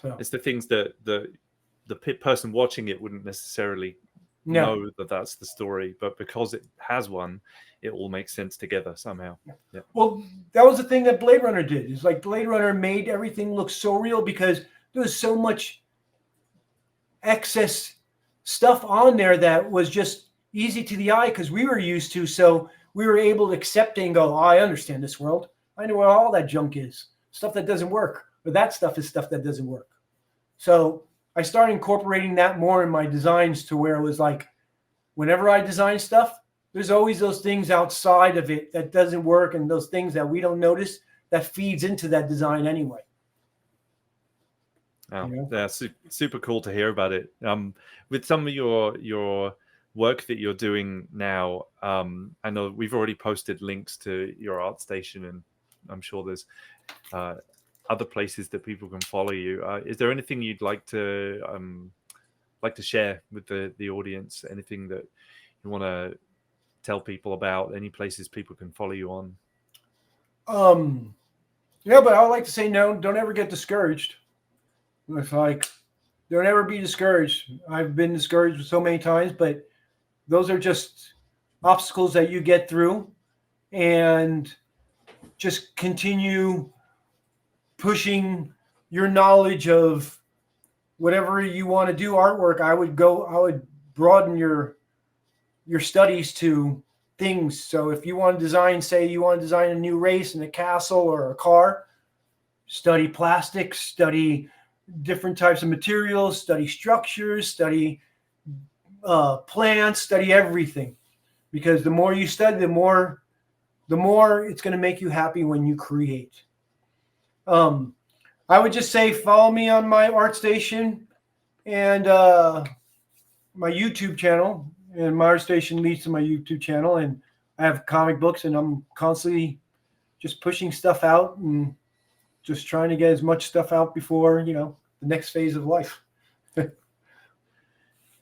So it's the things that the person watching it wouldn't necessarily know that that's the story, but because it has one, it all makes sense together somehow. Yeah. Well, that was the thing that Blade Runner did. It's like Blade Runner made everything look so real because there was so much excess stuff on there that was just easy to the eye because we were used to. So we were able to accept it and go, oh, I understand this world. I know where all that junk is, stuff that doesn't work, or that stuff is stuff that doesn't work. So I started incorporating that more in my designs to where it was like, whenever I design stuff, there's always those things outside of it that doesn't work and those things that we don't notice that feeds into that design anyway. Oh, yeah, super cool to hear about it. With some of your work that you're doing now, I know we've already posted links to your ArtStation, and I'm sure there's other places that people can follow you. Is there anything you'd like to share with the audience? Anything that you want to tell people about? Any places people can follow you on? Yeah, but I would like to say no. Don't ever get discouraged. It's like, don't ever be discouraged. I've been discouraged so many times, but those are just obstacles that you get through, and just continue pushing your knowledge of whatever you want to do. Artwork, I would broaden your studies to things. So if you want to design, say you want to design a new race in a castle or a car, study plastics, study different types of materials, study structures, study plants, study everything. Because the more you study, the more it's going to make you happy when you create. I would just say follow me on my ArtStation and my YouTube channel. And my ArtStation leads to my YouTube channel. And I have comic books, and I'm constantly just pushing stuff out and just trying to get as much stuff out before, the next phase of life.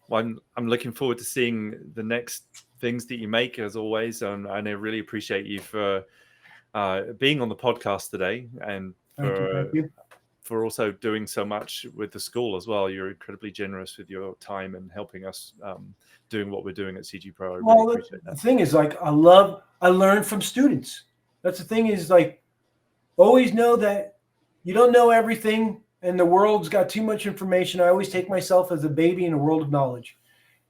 Well, I'm looking forward to seeing the next things that you make, as always. And I really appreciate you for being on the podcast today, and Thank you. for also doing so much with the school as well. You're incredibly generous with your time and helping us doing what we're doing at CG Pro. I really appreciate that. The thing is, like, I learn from students. That's the thing is, like, always know that you don't know everything, and the world's got too much information. I always take myself as a baby in a world of knowledge.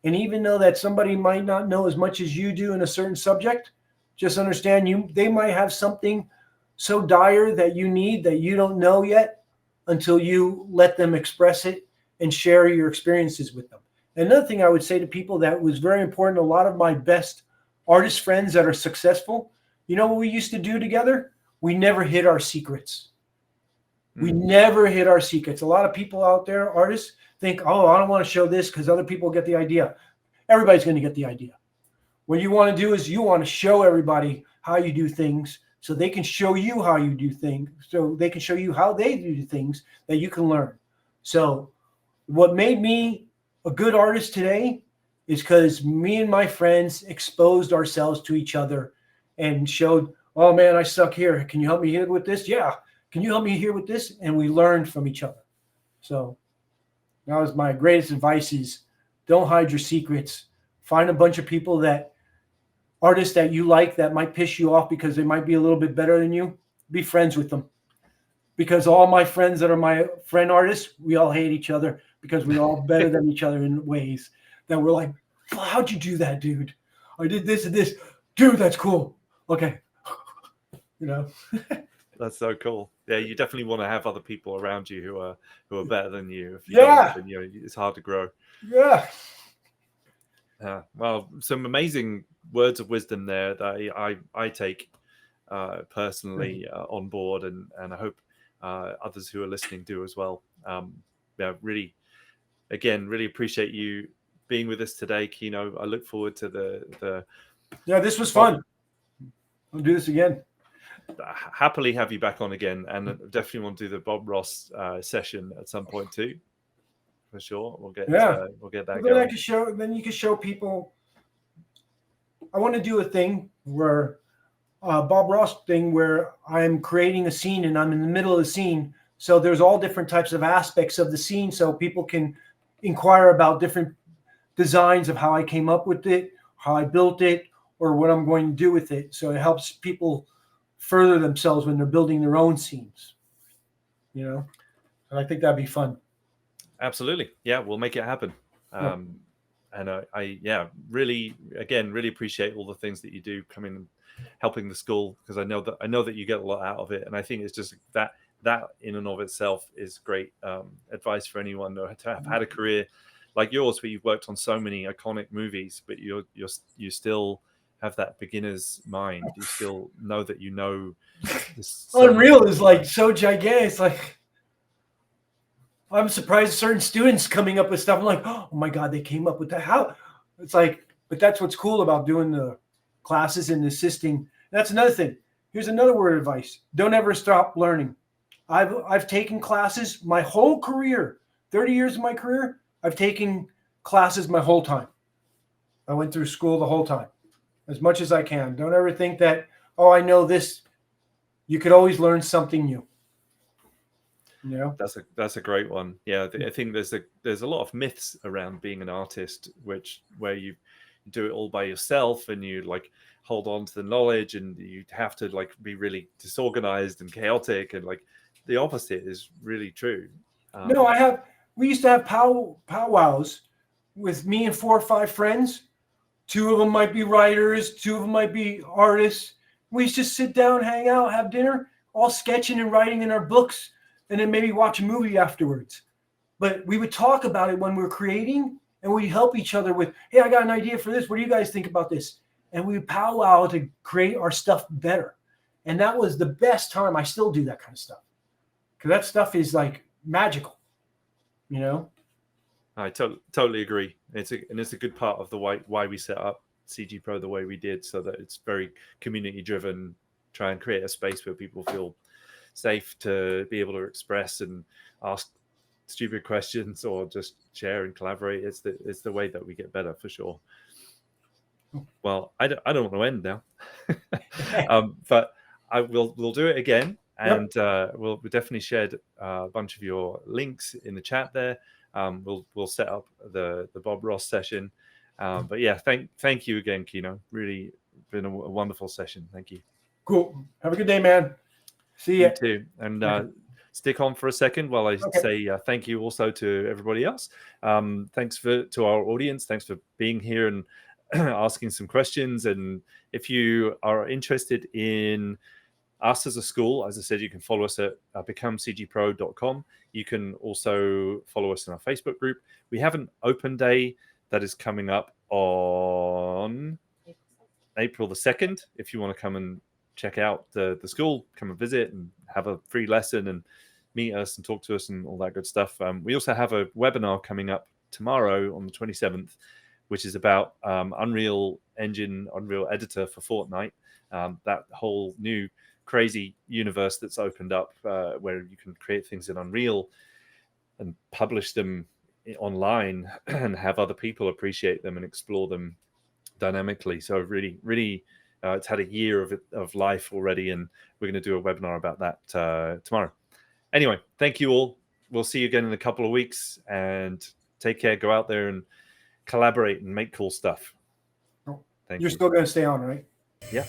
And even though that somebody might not know as much as you do in a certain subject, just understand they might have something so dire that you need that you don't know yet until you let them express it and share your experiences with them. Another thing I would say to people that was very important, a lot of my best artist friends that are successful, you know what we used to do together? We never hid our secrets. We never hid our secrets. A lot of people out there, artists, think, oh, I don't want to show this because other people get the idea. Everybody's going to get the idea. What you want to do is you want to show everybody how you do things so they can show you how you do things, so they can show you how they do things that you can learn. So what made me a good artist today is because me and my friends exposed ourselves to each other and showed, oh man, I suck here. Can you help me here with this? Yeah. Can you help me here with this? And we learned from each other. So that was my greatest advice is don't hide your secrets. Find a bunch of people that artists that you like that might piss you off because they might be a little bit better than you. Be friends with them. Because all my friends that are my friend artists, we all hate each other because we're all better than each other in ways that we're like, how'd you do that, dude? I did this and this. Dude, that's cool. Okay. You know? That's so cool. Yeah, you definitely want to have other people around you who are better than you. If you Yeah. don't, then it's hard to grow. Yeah. Well, some amazing words of wisdom there that I take personally on board, and I hope others who are listening do as well. Yeah, really appreciate you being with us today, Kino. I look forward to the Yeah, this was fun. I'll do this again. Happily have you back on again, and definitely want to do the Bob Ross session at some point too. For sure, we'll get that then going. Then you can show people. I want to do a thing where Bob Ross thing where I'm creating a scene and I'm in the middle of the scene. So there's all different types of aspects of the scene, so people can inquire about different designs of how I came up with it, how I built it, or what I'm going to do with it. So it helps people further themselves when they're building their own scenes. You know, and I think that'd be fun. Absolutely, yeah, we'll make it happen. And I really appreciate all the things that you do, coming and helping the school, because I know that you get a lot out of it, and I think it's just that in and of itself is great advice for anyone to have had a career like yours, where you've worked on so many iconic movies, but you still have that beginner's mind. You still know that Unreal is like so gigantic. It's like I'm surprised certain students coming up with stuff. I'm like, oh my God, they came up with that. How? It's like, but that's what's cool about doing the classes and assisting. That's another thing. Here's another word of advice. Don't ever stop learning. I've taken classes my whole career, 30 years of my career. I've taken classes my whole time. I went through school the whole time, as much as I can. Don't ever think that, oh, I know this. You could always learn something new. Yeah, that's a great one. Yeah, I think there's a lot of myths around being an artist, where you do it all by yourself and you like hold on to the knowledge, and you have to like be really disorganized and chaotic, and like the opposite is really true. No, we used to have powwows with me and 4 or 5 friends. 2 of them might be writers, 2 of them might be artists. We used to sit down, hang out, have dinner, all sketching and writing in our books, and then maybe watch a movie afterwards. But we would talk about it when we were creating, and we'd help each other with, hey, I got an idea for this. What do you guys think about this? And we would powwow to create our stuff better. And that was the best time. I still do that kind of stuff, because that stuff is like magical, you know? I totally agree. It's a good part of the why we set up CG Pro the way we did, so that it's very community driven. Try and create a space where people feel safe to be able to express and ask stupid questions or just share and collaborate. It's the way that we get better, for sure. Well, I don't want to end now, but we'll do it again, and we'll definitely shared a bunch of your links in the chat there. We'll set up the Bob Ross session, but yeah, thank you again, Kino. Really been a wonderful session. Thank you. Cool. Have a good day, man. See ya. You too. And stick on for a second while I say thank you also to everybody else. Thanks to our audience. Thanks for being here and asking some questions. And if you are interested in us as a school, as I said, you can follow us at becomecgpro.com. You can also follow us in our Facebook group. We have an open day that is coming up on April the 2nd. If you want to come and check out the school, come and visit and have a free lesson and meet us and talk to us and all that good stuff. We also have a webinar coming up tomorrow on the 27th, which is about Unreal Engine, Unreal Editor for Fortnite. That whole new crazy universe that's opened up where you can create things in Unreal publish them online and have other people appreciate them and explore them dynamically. So really, really, it's had a year of life already, and we're going to do a webinar about that tomorrow. Anyway, thank you all. We'll see you again in a couple of weeks, and take care. Go out there and collaborate and make cool stuff. You're still going to stay on, right? Yeah.